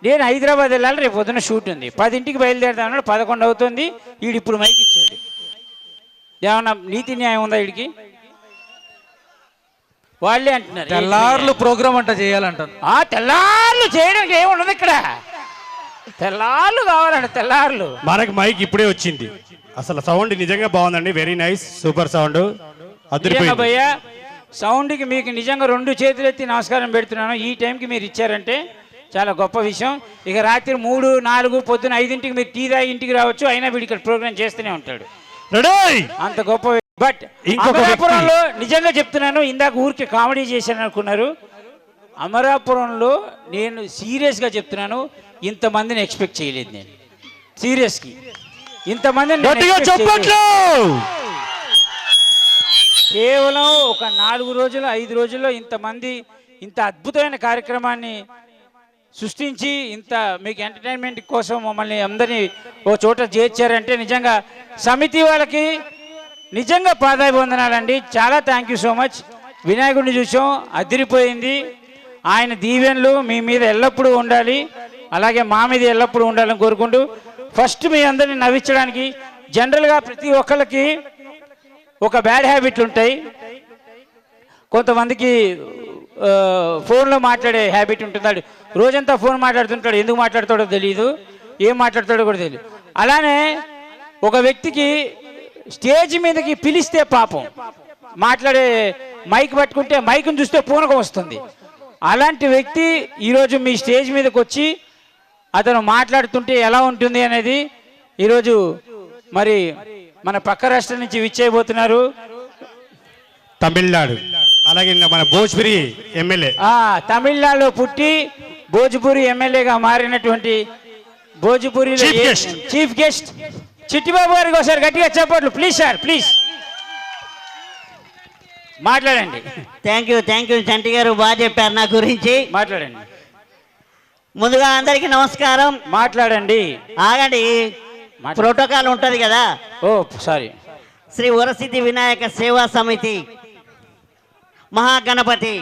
నేను హైదరాబాద్ వెళ్ళాలి, రేపు పొద్దున్న షూట్ ఉంది. 10 బయలుదేరదామన్నాడు, 11 అవుతుంది. వీడు ఇప్పుడు మైక్ ఇచ్చాడు. ఏమన్నా నీతి న్యాయం ఉందా వీడికి? వాళ్ళే అంటున్నారు తెల్లార్లు ప్రోగ్రామ్ అంట చేయాలంటారు. తెల్లార్లు చేయడానికి ఏముండదు ఇక్కడ. తెల్లార్లు కావాలంట, తెల్లార్లు. మనకు మైక్ ఇప్పుడే వచ్చింది. అసలు సౌండ్ నిజంగా బాగుందండి. Very nice, super sound. భయ్యా సౌండ్కి మీకు నిజంగా 2 చేతులు ఎత్తి నమస్కారం పెడుతున్నాను. ఈ టైంకి మీరు ఇచ్చారంటే చాలా గొప్ప విషయం. ఇక రాత్రి 3, 4 పొద్దున 5 మీరు టీ తాగి ఇంటికి రావచ్చు, అయినా వీడు ఇక్కడ ప్రోగ్రామ్ చేస్తూనే ఉంటాడు. అంత గొప్ప. బట్ అమరాపురంలో నిజంగా చెప్తున్నాను, ఇందాక ఊరికి కామెడీ చేశాను అనుకున్నారు. అమరాపురంలో నేను సీరియస్గా చెప్తున్నాను, ఇంతమందిని ఎక్స్పెక్ట్ చేయలేదు. నేను సీరియస్కి ఇంతమందిని కేవలం ఒక 4 రోజులు 5 రోజుల్లో ఇంతమంది ఇంత అద్భుతమైన కార్యక్రమాన్ని సృష్టించి ఇంత మీకు ఎంటర్టైన్మెంట్ కోసం మమ్మల్ని అందరినీ ఓ చోట చేర్చారంటే నిజంగా సమితి వాళ్ళకి నిజంగా పాదాభివందనాలండి. చాలా థ్యాంక్ యూ సో మచ్. వినాయకుడిని చూసాం, అదిరిపోయింది. ఆయన దీవెనలు మీ మీద ఎల్లప్పుడూ ఉండాలి, అలాగే మా మీద ఎల్లప్పుడూ ఉండాలని కోరుకుంటూ ఫస్ట్ మీ అందరిని నవ్వించడానికి జనరల్గా ప్రతి ఒక్కళ్ళకి ఒక బ్యాడ్ హ్యాబిట్లు ఉంటాయి. కొంతమందికి ఫోన్లో మాట్లాడే హ్యాబిట్ ఉంటున్నాడు, రోజంతా ఫోన్ మాట్లాడుతుంటాడు, ఎందుకు మాట్లాడతాడో తెలియదు, ఏం మాట్లాడతాడో కూడా తెలియదు. అలానే ఒక వ్యక్తికి స్టేజ్ మీదకి పిలిస్తే పాపం మాట్లాడే మైక్ పట్టుకుంటే మైక్ని చూస్తే పూనకం వస్తుంది. అలాంటి వ్యక్తి ఈరోజు మీ స్టేజ్ మీదకి వచ్చి అతను మాట్లాడుతుంటే ఎలా ఉంటుంది అనేది ఈరోజు మరి మన పక్క రాష్ట్రం నుంచి విచ్చేయబోతున్నారు తమిళనాడు, అలాగే మన భోజ్పురి ఎమ్మెల్యే, తమిళనాడులో పుట్టి భోజ్పురి ఎమ్మెల్యేగా మారినటువంటి భోజ్పురి చీఫ్ గెస్ట్ చిట్టిబాబు గారికి ఒకసారి గట్టిగా చెప్పట్లు ప్లీజ్ సార్, ప్లీజ్ మాట్లాడండి. థ్యాంక్ యూ చంటి గారు, బాగా చెప్పారు నా గురించి. మాట్లాడండి. ముందుగా అందరికీ నమస్కారం. మాట్లాడండి. ఆగండి, ప్రోటోకాల్ ఉంటుంది కదా. ఓ సారీ. శ్రీ వరసిద్ధి వినాయక సేవా సమితి మహాగణపతి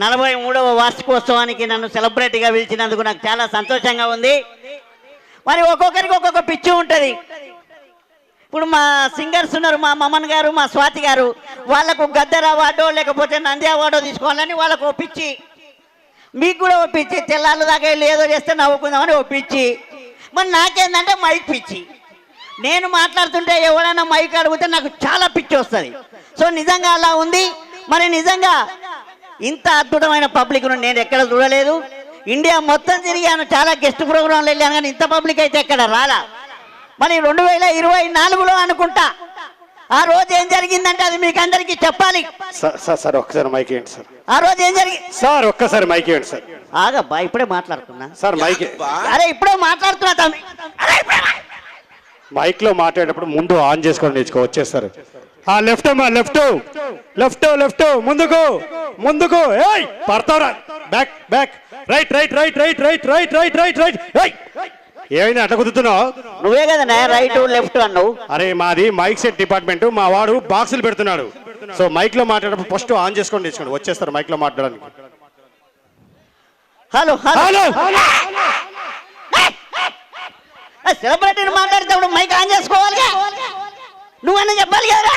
43వ వార్షికోత్సవానికి నన్ను సెలబ్రిటీగా పిలిచినందుకు నాకు చాలా సంతోషంగా ఉంది. మరి ఒక్కొక్కరికి ఒక్కొక్క పిచ్చి ఉంటుంది. ఇప్పుడు మా సింగర్స్ ఉన్నారు, మా మమన్ గారు, మా స్వాతి గారు, వాళ్ళకు గద్దర్ అవార్డో లేకపోతే నంది అవార్డో తీసుకోవాలని వాళ్ళకు ఒప్పించి, మీకు కూడా ఒప్పించి తెల్లాళ్ళ దాకా వెళ్ళి ఏదో చేస్తే నవ్వుకుందామని ఒప్పించి, మరి నాకేందంటే మైక్ పిచ్చి. నేను మాట్లాడుతుంటే ఎవరైనా మైక్ అడిగితే నాకు చాలా పిచ్చి వస్తుంది. సో నిజంగా అలా ఉంది. మరి నిజంగా ఇంత అద్భుతమైన పబ్లిక్ను నేను ఎక్కడ చూడలేదు. ఇండియా మొత్తం తిరిగాను, చాలా గెస్ట్ ప్రోగ్రాంలు వెళ్ళాను, కానీ ఇంత పబ్లిక్ అయితే ఎక్కడ రాలా. మరి 2024లో అనుకుంటా ఆ రోజు ఏం జరిగిందంటే అది మీకు అందరికీ చెప్పాలి. సార్ ఒక్కసారి మైక్ ఇవ్వండి సార్. ఆ రోజు ఏం జరిగింది సార్, ఒక్కసారి మైక్ ఇవ్వండి సార్. ఆగబ్బా, ఇప్పుడే మాట్లాడుతున్నా సార్. మైక్ అరే ఇప్పుడే మాట్లాడుతున్నా తమ్మి. మైక్ లో మాట్లాడేటప్పుడు ముందు ఆన్ చేసుకొని నేర్చుకో. వచ్చేస్తారు. లెఫ్ట్ అమ్మా, లెఫ్ట్ లెఫ్ట్ లెఫ్ట్, ముందుకు ముందుకు, ఏయ్ పడతావురా, back back, right right right right right right right right right. ఏయ్ ఏమైనా అట్లా కుదురుతున్నావు? నువ్వే కదా రైట్ లెఫ్ట్ అన్నావు. అరే మాది మైక్ సెట్ డిపార్ట్మెంట్, మా వాడు బాక్సులు పెడుతున్నాడు. సో మైక్ లో మాట్లాడేటప్పుడు ఫస్ట్ ఆన్ చేసుకొని నేర్చుకోండి. వచ్చేస్తారు మైక్ లో మాట్లాడడానికి. హలో హలో, సెలబ్రిటీని మాట్లాడేటప్పుడు మైక్ ఆన్ చేసుకోవాలి, నువ్వన్నా చెప్పాలి కదా.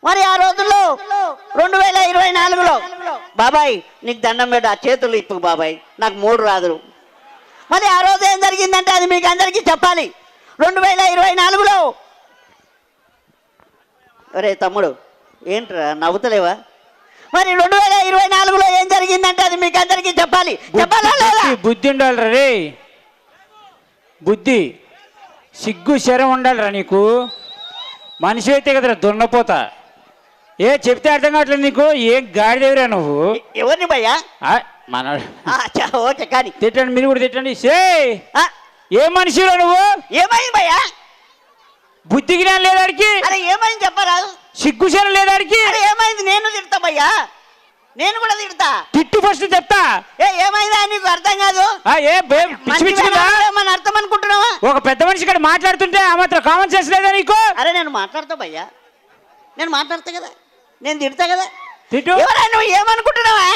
మరి ఆ రోజుల్లో 2024లో బాబాయ్ నీకు దండం పెట్ట, ఆ చేతులు ఇప్పు బాబాయ్, నాకు 3 రాదులు. మరి ఆ రోజు ఏం జరిగిందంటే అది మీకు అందరికీ చెప్పాలి. 2024లో అరే తమ్ముడు ఏంట్రా నవ్వుతలేవా? మరి 2024లో ఏం జరిగిందంటే అది మీకు అందరికీ చెప్పాలి. చెప్పాలా లేదా? బుద్ధి ఉండాలిరా రే, బుద్ధి సిగ్గు శరం ఉండాలిరా నీకు. మనిషి అయితే కదరా దున్నపోతా. ఏ చెప్తే అర్థం కావట్లేదు నీకు. ఏం గాడిదేవిరా నువ్వు? ఎవరిని భయ్యా? మనోడు. ఓకే కానీ తిట్టండి, మీరు కూడా తిట్టండి. ఏ మనిషిరా నువ్వు? ఏమైంది భయ్యా? బుద్ధి జ్ఞానం లేదాడికి? అరే ఏమైంది చెప్పరాదు? సిగ్గు శరం లేదాడికి? అరే ఏమైంది? నేను తిడతా భయ్యా, నేను కూడా తిడతా. తిట్టు ఫస్ట్ చెప్తా. ఏమైందా నీకు అర్థం కాదు? మన అర్థం అనుకుంటున్నావా? ఒక పెద్ద మనిషి ఇక్కడ మాట్లాడుతుంటే ఆ మాత్రం కామన్ సెన్స్ లేదా నీకు? అరే నేను మాట్లాడతా భయ్యా, నేను మాట్లాడతా కదా, నేను తిడతా కదా. తిట్టు. నువ్వు ఏమనుకుంటున్నావా?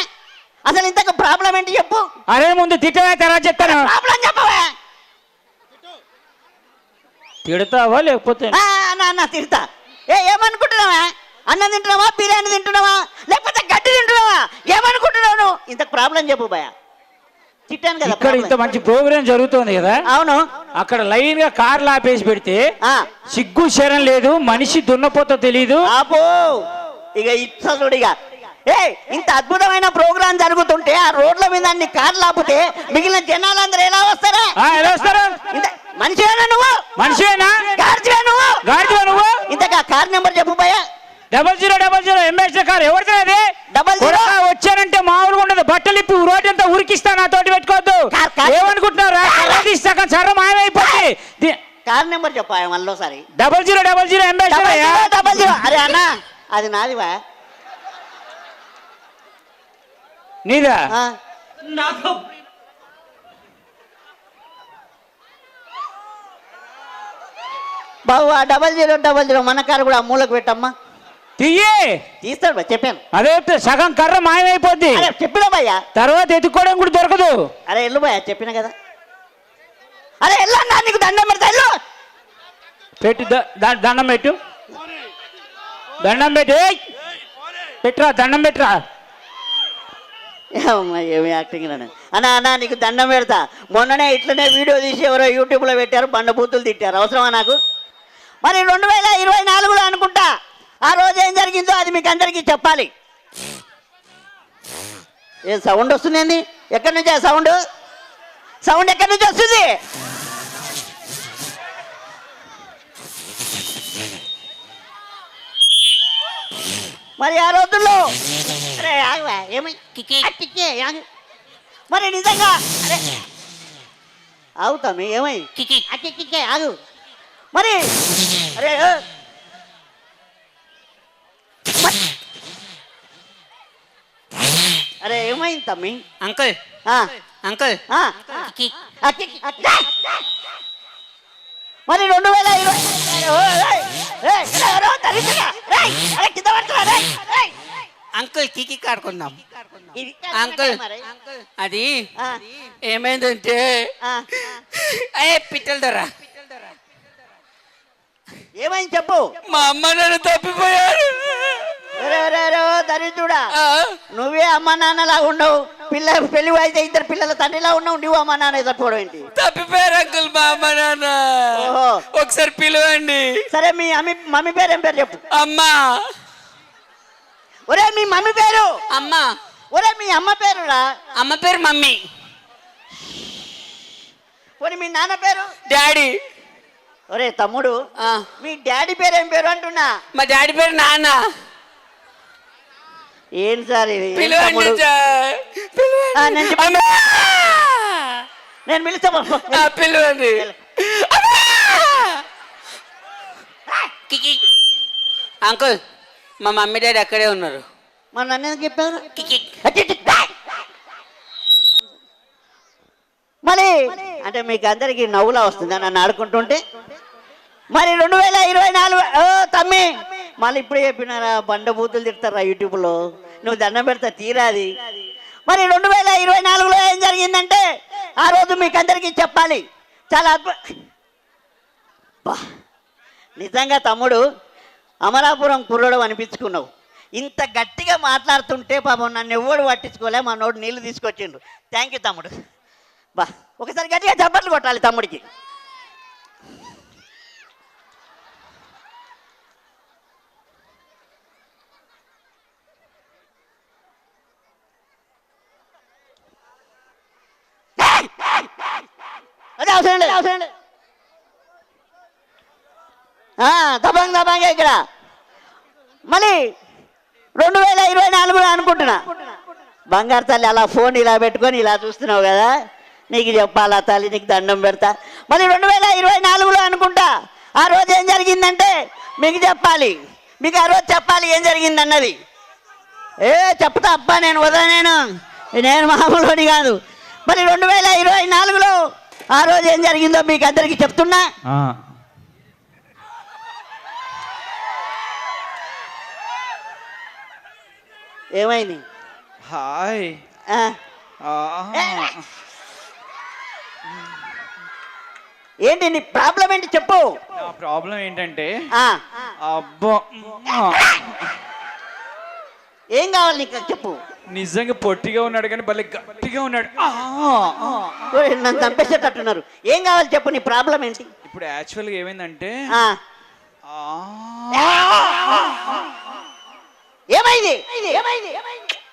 అసలు ఇంతకు ప్రాబ్లం ఏంటి చెప్పు. అరే ముందు తిట్టవా, తర్వాత చెప్తాను. ప్రాబ్లం చెప్పవా? తిడతావా లేకపోతే? నా తిడతా. ఏమనుకుంటున్నావా? అన్నం తింటున్నావా, బిర్యానీ తింటున్నావా, లేకపోతే గడ్డి తింటున్నావా? ఏమనుకుంటున్నావు నువ్వు? ఇంతకు ప్రాబ్లం చెప్పు భయ. తిట్టాను కదా. ఇక్కడ ఇంత మంచి ప్రోగ్రామ్ జరుగుతుంది కదా. అవును. అక్కడ లైన్ గా కార్లు ఆపేసి పెడితే సిగ్గు శరం లేదు, మనిషి దున్నపోతో తెలీదు. ఆపో ఇక ఇచ్చడుగా. ఇంత అద్భుతమైన ప్రోగ్రామ్ జరుగుతుంటే ఆ రోడ్ల మీద అన్ని కార్లు ఆపితే మిగిలిన జనాలందరూ ఎలా వస్తారా? ఎలా వస్తారు? మనిషివేనా నువ్వు? మనిషివేనా? గాడివా నువ్వు? గాడివా నువ్వు? ఇంతకా కార్ నెంబర్ చెప్పు భయ్యా. 0000 ఎంబేస్టర్ కార్. ఎవరిది అది? 00. వచ్చానంటే మామూలుగా ఉండదు. బట్టలు ఇప్పి రోడ్డు అంతా ఉరికిస్తా, నాతోటి పెట్టుకోవద్దు. ఏమనుకుంటున్నారా? సగం సర్ర మాయమైపోయింది. కార్ నెంబర్ చెప్పా మళ్ళీసారి. 0000 ఎంబేస్టర్. 00. అరే అన్న అది నాదివా. నీదా ఆ, బాబు ఆ 0000 మన కారు కూడా ఆ మూలకు పెట్టమ్మా. తీయే తీస్తాడు బా, చెప్పాను. అదే సగం కర్ర మాయమైపోద్ది, అరే చెప్పినా భయ్యా. తర్వాత ఎత్తుక్కోవడం కూడా దొరకదు. అరే ఎల్లు భయ్యా, చెప్పిన కదా. అరే ఎల్లన్నా, నీకు దండం పెడతా, ఎల్లు. పెట్టు దండం పెట్టు, దండం పెట్టు. ఏయ్! పెట్టురా, దండం పెట్టురా. ఏమమ్మా, ఏమి యాక్టింగ్ అన్నా అన్నా, నీకు దండం పెడతా. మొన్ననే ఇట్లనే వీడియో తీసి ఎవరో యూట్యూబ్లో పెట్టారు, బండబూతులు తిట్టారు. అవసరమా నాకు? మరి 2024లో అనుకుంటా ఆ రోజు ఏం జరిగిందో అది మీకు అందరికీ చెప్పాలి. ఏ సౌండ్ వస్తుంది? ఎక్కడి నుంచి ఆ సౌండ్? సౌండ్ ఎక్కడి నుంచి వస్తుంది? మరి ఆ రోజుల్లో అరే ఆగువా, ఏమి కిక్కే ఆగు. మరి నిజంగా అరే ఆగుతామి, ఏమై కిక్కే ఆగు. మరి అరే అరే ఏమైంది తమ్మి? అంకుల్ అంకుల్ మరి 2020 అంకుల్ కికి ఆడుకుందాం అంకుల్. అది ఏమైందంటే పిట్టల ధర. ఏమైంది చెప్పు. మా అమ్మ నాన్న తప్పిపోయారు. దరిద్రుడా, నువ్వే అమ్మ నాన్నలా ఉండవు. పెళ్లి అయితే 2 పిల్లల తండ్రిలా ఉన్నావు, నువ్వు అమ్మ నాన్న తప్పిపోవడం ఏంటి? తప్పిపోయారు అంకుల్ మా అమ్మ నాన్న. ఒకసారి పిలవండి. సరే, మీ మమ్మీ పేరు ఏం పేరు చెప్పు. అమ్మా. ఒరే మీ మమ్మీ పేరు? అమ్మా. ఒరే మీ అమ్మ పేరురా? అమ్మ పేరు మమ్మీ. పోనీ మీ నాన్న పేరు? డాడీ. ఒరే తమ్ముడు, మీ డాడీ పేరు ఏం పేరు అంటున్నా? మా డాడీ పేరు నాన్న. ఏం సార్ ఇది? పిలవండి సార్. నేను పిలుస్తా, పిలవండి. అంకుల్ మా మమ్మీ డాడీ అక్కడే ఉన్నారు. మా నన్ను ఎందుకు చెప్పారు? మరి అంటే మీకు అందరికి నవ్వులా వస్తుందా నన్ను ఆడుకుంటుంటే? మరి 2024 తమ్మి, మళ్ళీ ఇప్పుడు చెప్పినారా బండబూతులు తిడతారా యూట్యూబ్లో? నువ్వు దండం పెడతా తీరాది. మరి 2024లో ఏం జరిగిందంటే ఆ రోజు మీకు అందరికీ చెప్పాలి. చాలా నిజంగా తమ్ముడు అమలాపురం కుర్రోడు అనిపించుకున్నావు. ఇంత గట్టిగా మాట్లాడుతుంటే పాపం నన్ను ఎవ్వడు పట్టించుకోలే, మా నోడు నీళ్ళు తీసుకొచ్చిండు. థ్యాంక్ యూ తమ్ముడు. బా ఒకసారి గట్టిగా చప్పట్లు కొట్టాలి తమ్ముడికి. అదే అవసరం లేదు, అవసరం లేదు. దబంగా ఇక్కడ. మళ్ళీ 2024 అనుకుంటున్నా. బంగారు తల్లి అలా ఫోన్ ఇలా పెట్టుకొని ఇలా చూస్తున్నావు కదా, నీకు చెప్పాలా తల్లి, నీకు దండం పెడతా. మరి 2024లో అనుకుంటా ఆ రోజు ఏం జరిగిందంటే మీకు చెప్పాలి. మీకు ఆ రోజు చెప్పాలి ఏం జరిగిందన్నది. చెప్తా అబ్బా, నేను నేను మామూలుని కాదు. మరి 2024లో ఆ రోజు ఏం జరిగిందో మీకు అందరికీ చెప్తున్నా. ఏమైంది? హాయ్. ఏంటి నీ ప్రాబ్లం ఏంటి చెప్పు. నా ప్రాబ్లం ఏంటంటే అబ్బో, ఏం కావాలి నీకు చెప్పు. నిజంగా పొట్టిగా ఉన్నాడు కానీ భలే గట్టిగా ఉన్నాడు. నన్ను చంపేసేటట్టున్నారు. ఏం కావాలి చెప్పు, నీ ప్రాబ్లం ఏంటి? ఇప్పుడు యాక్చువల్గా ఏమైందంటే ఏమైంది?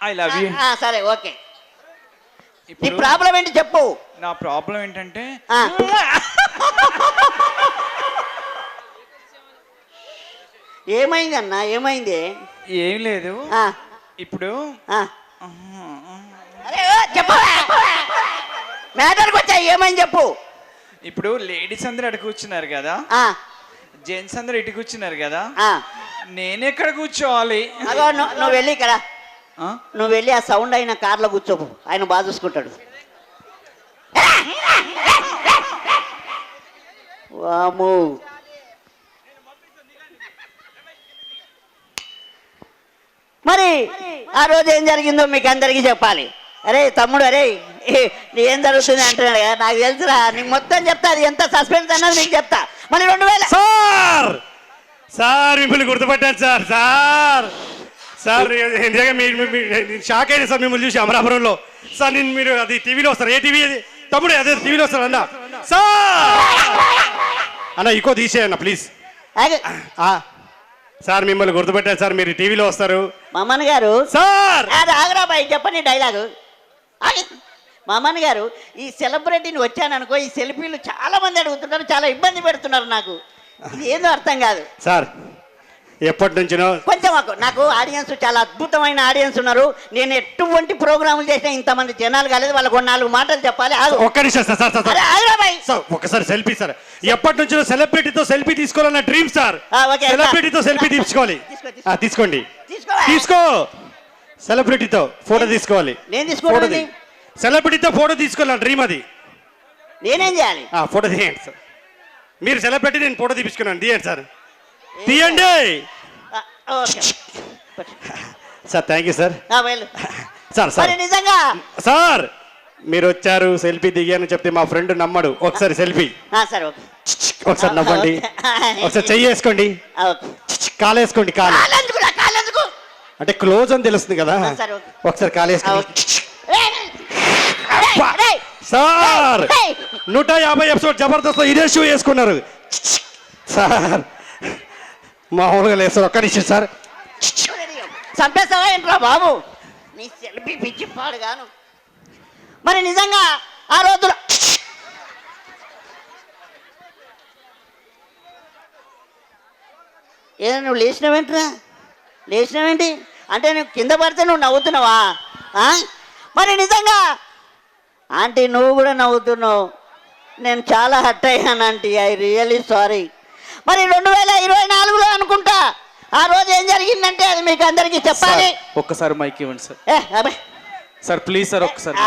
I love you. సరే ఓకే, నీ ప్రాబ్లం ఏంటి చెప్పు. నా ప్రాబ్లం ఏంటంటే ఏమైంది అన్న, ఏమైంది? ఏం లేదు. ఇప్పుడు చెప్పు, మ్యాటర్కి వచ్చా, ఏమైంది చెప్పు. ఇప్పుడు లేడీస్ అందరూ అటు కూర్చున్నారు కదా, జెంట్స్ అందరూ ఇటు కూర్చున్నారు కదా, నేనెక్కడ కూర్చోవాలి? నువ్వు వెళ్ళి ఇక్కడ నువ్వు వెళ్ళి ఆ సౌండ్ అయిన కార్లో కూర్చోపు, ఆయన బాగా చూసుకుంటాడు. వాము మరి ఆ రోజు ఏం జరిగిందో మీకు అందరికీ చెప్పాలి. అరే తమ్ముడు, అరే ఏం జరుగుతుంది అంటున్నాడు కదా, నాకు తెలుసురా, నీకు మొత్తం చెప్తా, అది ఎంత సస్పెన్స్ అన్నది నీకు చెప్తా. మరి 2000 సార్ మిమ్మల్ని గుర్తుపట్టాను సార్ నిజంగా షాక్ అయినా సార్ మిమ్మల్ని చూసి అమరాపురంలో. సార్ నేను మీరు అది టీవీలో వస్తారు, ఏ టీవీ అది తమ్ముడు, అదే టీవీలో వస్తారు అన్న. అన్న ఇంకో తీసేయన్న ప్లీజ్. సార్ మిమ్మల్ని గుర్తుపెట్టాను సార్, మీరు టీవీలో వస్తారు. మామన్ గారు సార్ ఆగరా బాయ్, చెప్పండి డైలాగు. మామన్ గారు, ఈ సెలబ్రిటీని వచ్చాననుకో, ఈ సెల్ఫీలు చాలా మంది అడుగుతున్నారు, చాలా ఇబ్బంది పెడుతున్నారు, నాకు ఇది ఏదో అర్థం కాదు. సార్ ఎప్పటి నుంచినో కొంచెం నాకు ఆడియన్స్ చాలా అద్భుతమైన ఆడియన్స్ ఉన్నారు. నేను ఎటువంటి ప్రోగ్రాములు చేసినా ఇంతమంది జనాలు కాలేదు, వాళ్ళకు 4 మాటలు చెప్పాలి. ఒక్క నిమిషం సార్, ఒకసారి సెల్ఫీ సార్. ఎప్పటి నుంచో సెలబ్రిటీతో సెల్ఫీ తీసుకోవాలన్న డ్రీమ్ సార్. సెలబ్రిటీతో సెల్ఫీ తీసుకోవాలి. తీసుకోండి, తీసుకో. సెలబ్రిటీతో ఫోటో తీసుకోవాలి. నేను తీసుకోవాలి, సెలబ్రిటీతో ఫోటో తీసుకోవాలి, డ్రీమ్ అది. నేనేం చేయాలి? ఫోటో తీయండి సార్. మీరు సెలబ్రిటీ, నేను ఫోటో తీపించుకున్నాను, తీయండి సార్, తీయండి sir. Thank you sir. Sir నిజంగా సార్ మీరు వచ్చారు, సెల్ఫీ దిగాను చెప్తే మా ఫ్రెండ్ నమ్మడు. ఒకసారి సెల్ఫీ, ఒకసారి నవ్వండి, ఒకసారి చెయ్యి వేసుకోండి, కాలేసుకోండి, కాలు అంటే క్లోజ్ అని తెలుస్తుంది కదా, ఒకసారి కాలేసుకోండి సార్. 150 ఎపిసోడ్ జబర్దస్త్ ఇదే షూ వేసుకున్నారు సార్, మామూలుగా లేదు సార్. ఒక్క నిమిషం సార్. చంపేస్తావా ఏంట్రా బాబు, నీ సెల్ఫీ పిచ్చి పాడుగాను. మరి నిజంగా ఆ రోజులో ఏదో నువ్వు లేచినావేంటి అంటే నువ్వు కింద పడితే నువ్వు నవ్వుతున్నావా? మరి నిజంగా ఆంటీ నువ్వు కూడా నవ్వుతున్నావు, నేను చాలా హర్ట్ అయ్యాను ఆంటీ, ఐ రియలీ సారీ. మరి 2024లో అనుకుంటా ఆ రోజు ఏం జరిగిందంటే అది మీకు అందరికీ చెప్పాలి. ఒక్కసారి మైక్ ఇవ్వండి సార్. సార్ ప్లీజ్ సార్, ఒక్కసారి.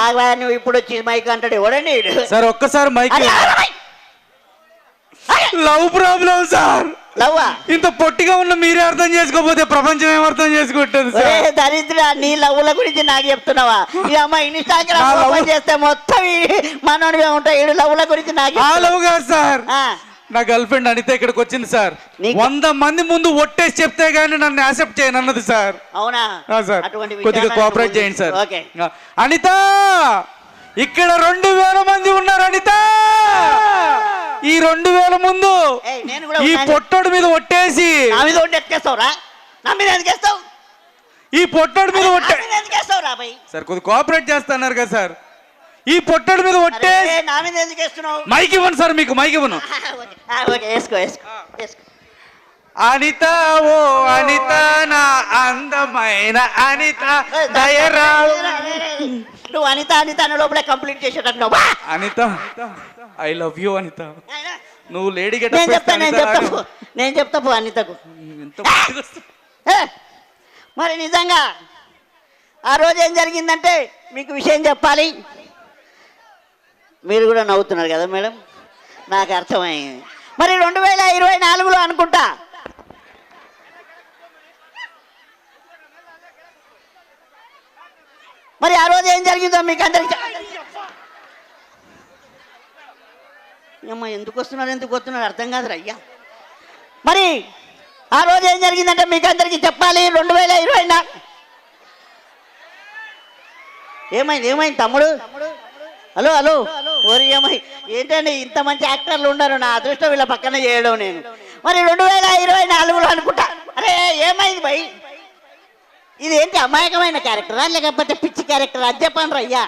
నువ్వు ఇప్పుడు వచ్చి మైక్ అంటాడు ఎవడండి సార్? ఒక్కసారి మైక్. Love problem sir. లవ్వా? ఇంత పొట్టిగా ఉన్న మీరే అర్థం చేసుకోకపోతే ప్రపంచం ఏం అర్థం చేసుకుంటుంది సార్? దరిద్ర, నీ లవ్వుల గురించి నాకు చెప్తున్నావా? ఈ అమ్మాయి ఇన్స్టాగ్రామ్ ఓపెన్ చేస్తే మొత్తం మనోడిగా ఉంటాయి. 7 లవ్వుల గురించి నాకు. ఆ లవ్ కాదు సార్, నా గర్ల్ ఫ్రెండ్ అనిత ఇక్కడికి వచ్చింది సార్. 100 మంది ముందు ఒట్టేసి చెప్తే గానీ నన్ను యాక్సెప్ట్ చేయను అన్నది సార్. అవునా సార్? కొద్దిగా కోఆపరేట్ చేయండి సార్. అనిత, ఇక్కడ 2000 మంది ఉన్నారు అనిత. ఈ 2000 ముందు ఈ పొట్టోడు మీద ఒట్టేసి ఈ పొట్టోడు మీద సార్ కొద్దిగా కోఆపరేట్ చేస్తున్నారు కదా సార్. ఈ పొట్టోడు మీద ఒట్టేసి మైక్ ఇవ్వండి సార్, మీకు మైక్ ఇవ్వను. అనిత, ఓ అనిత, నా అందమైన అనిత, దయరా. నువ్వు అనిత అనిత అనే లోపల కంప్లీట్ చేసేటట్టు. Anitha, I love you Anitha. నువ్వు లేడీ గెట్. నేను చెప్తా పో అనితకు. మరి నిజంగా ఆ రోజు ఏం జరిగిందంటే మీకు విషయం చెప్పాలి. మీరు కూడా నవ్వుతున్నారు కదా మేడం, నాకు అర్థమైంది. మరి 2024లో అనుకుంటా మరి ఆ రోజు ఏం జరిగిందో మీకు అందరికి. అమ్మ ఎందుకు వస్తున్నారు అర్థం కాదు అయ్యా. మరి ఆ రోజు ఏం జరిగిందంటే మీకు అందరికీ చెప్పాలి. 2024 ఏమైంది తమ్ముడు? హలో ఓరి ఏమై ఏంటండి ఇంత మంచి యాక్టర్లు ఉన్నారు, నా అదృష్టం వీళ్ళ పక్కన చేయడం నేను. మరి 2024లో అనుకుంటా. అరే ఏమైంది భయ్, ఇది ఏంటి అమాయకమైన క్యారెక్టరా లేకపోతే పిచ్చి క్యారెక్టరా? అది చెప్పండి రయ్యా.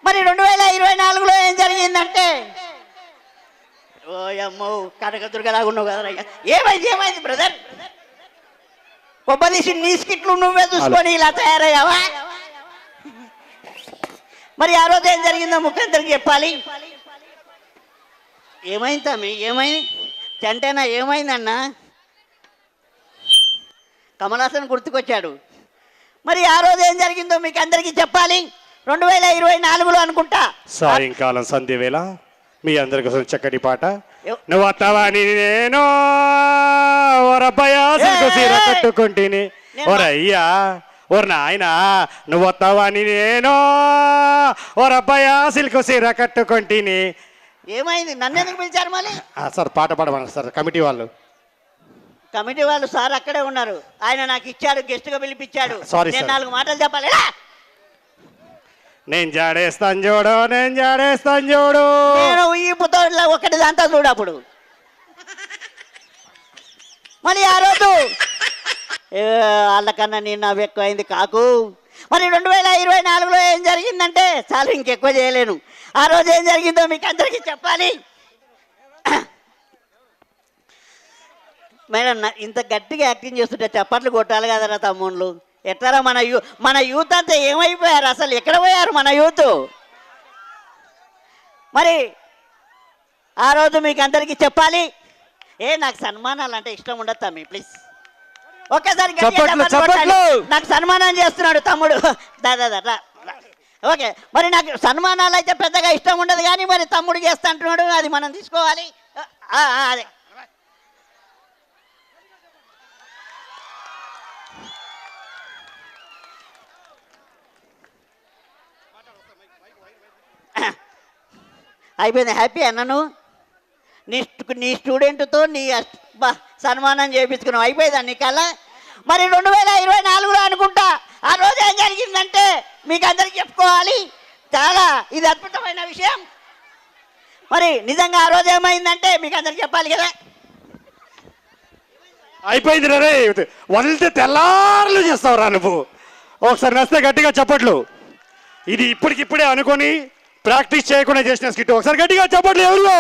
మరి 2024లో ఏం జరిగిందంటే ఓ అమ్మో కనకదుర్గలాగా ఉన్నావు కదా రయ్యా. ఏమైంది బ్రదర్? కొబ్బరిసి నీ స్కిట్లు నువ్వే చూసుకొని ఇలా తయారయ్యావా? మరి ఆ రోజు ఏం జరిగిందో ముఖ్యంతరికి చెప్పాలి. ఏమైంది తమ్మి, ఏమైంది చంటేనా? ఏమైందన్నా? కమల్ హాసన్ గుర్తుకొచ్చాడు. మరి ఆ రోజు ఏం జరిగిందో మీకు అందరికీ చెప్పాలి. 2024లో అనుకుంటా సాయంకాలం సంధ్య వేళ మీ అందరి కోసం చక్కటి పాట. నువ్వు వస్తావని నేను ఓరబ్బయ్యా సిల్కు సీర కట్టుకుంటేని ఓరయ్యా ఓర్ నాయన నువ్వు వస్తావని నేను ఓరబ్బయ్యా సిల్కు సీర కట్టుకుంటేని. ఏమైంది? నన్ను ఎందుకు పిలిచారు మళ్ళీ? సార్ పాట పాడమన్నారు సార్ కమిటీ వాళ్ళు. కమిటీ వాళ్ళు సార్ అక్కడే ఉన్నారు. ఆయన నాకు ఇచ్చాడు, గెస్ట్గా పిలిపించాడు. Sorry, నేను sir. 4 మాటలు చెప్పాలి. నేను జాడేస్తాను చూడు, నేను జాడేస్తాను చూడు. నేను ఈ పుత్తోడిలో ఒకటి దాంతో చూడు. అప్పుడు మళ్ళీ ఆ రోజు వాళ్ళకన్నా నేను నవ్వు ఎక్కువైంది కాకు. మరి 2024లో ఏం జరిగిందంటే చాలు, ఇంకెక్కువ చేయలేను. ఆ రోజు ఏం జరిగిందో మీకు అందరికీ చెప్పాలి. మేడం ఇంత గట్టిగా యాక్టింగ్ చేస్తుంటే చప్పట్లు కొట్టాలి కదరా తమ్ముళ్ళు. ఎట్లరా మన యూత్ అంతా ఏమైపోయారు? అసలు ఎక్కడ పోయారు మన యూత్? మరి ఆ రోజు మీకు అందరికీ చెప్పాలి. నాకు సన్మానాలు అంటే ఇష్టం ఉండదు తమ్మి, ప్లీజ్ ఒక్కసారి నాకు సన్మానం చేస్తున్నాడు తమ్ముడు. దాదా ఓకే. మరి నాకు సన్మానాలు అయితే పెద్దగా ఇష్టం ఉండదు, కానీ మరి తమ్ముడు చేస్తా అంటున్నాడు, అది మనం తీసుకోవాలి. అదే అయిపోయింది. హ్యాపీ అన్నను నీ స్టూడెంట్తో నీ సన్మానం చేయించుకున్నావు, అయిపోయిందా నీ కళ? మరి 2024లో అనుకుంటా ఆ రోజు ఏం జరిగిందంటే మీకు అందరికి చెప్పుకోవాలి. చాలా ఇది అద్భుతమైన విషయం. మరి నిజంగా ఆ రోజు ఏమైందంటే మీకు అందరికి చెప్పాలి కదా. అయిపోయింది రే, వదిలితే తెల్లారులు చేస్తావురా నువ్వు. ఒకసారి నస్తే గట్టిగా చప్పట్లు. ఇది ఇప్పటికిప్పుడే అనుకొని ప్రాక్టీస్ చేయకుండా చేసిన స్కిట్. ఒకసారి గట్టిగా చప్పట్లు ఎవరు.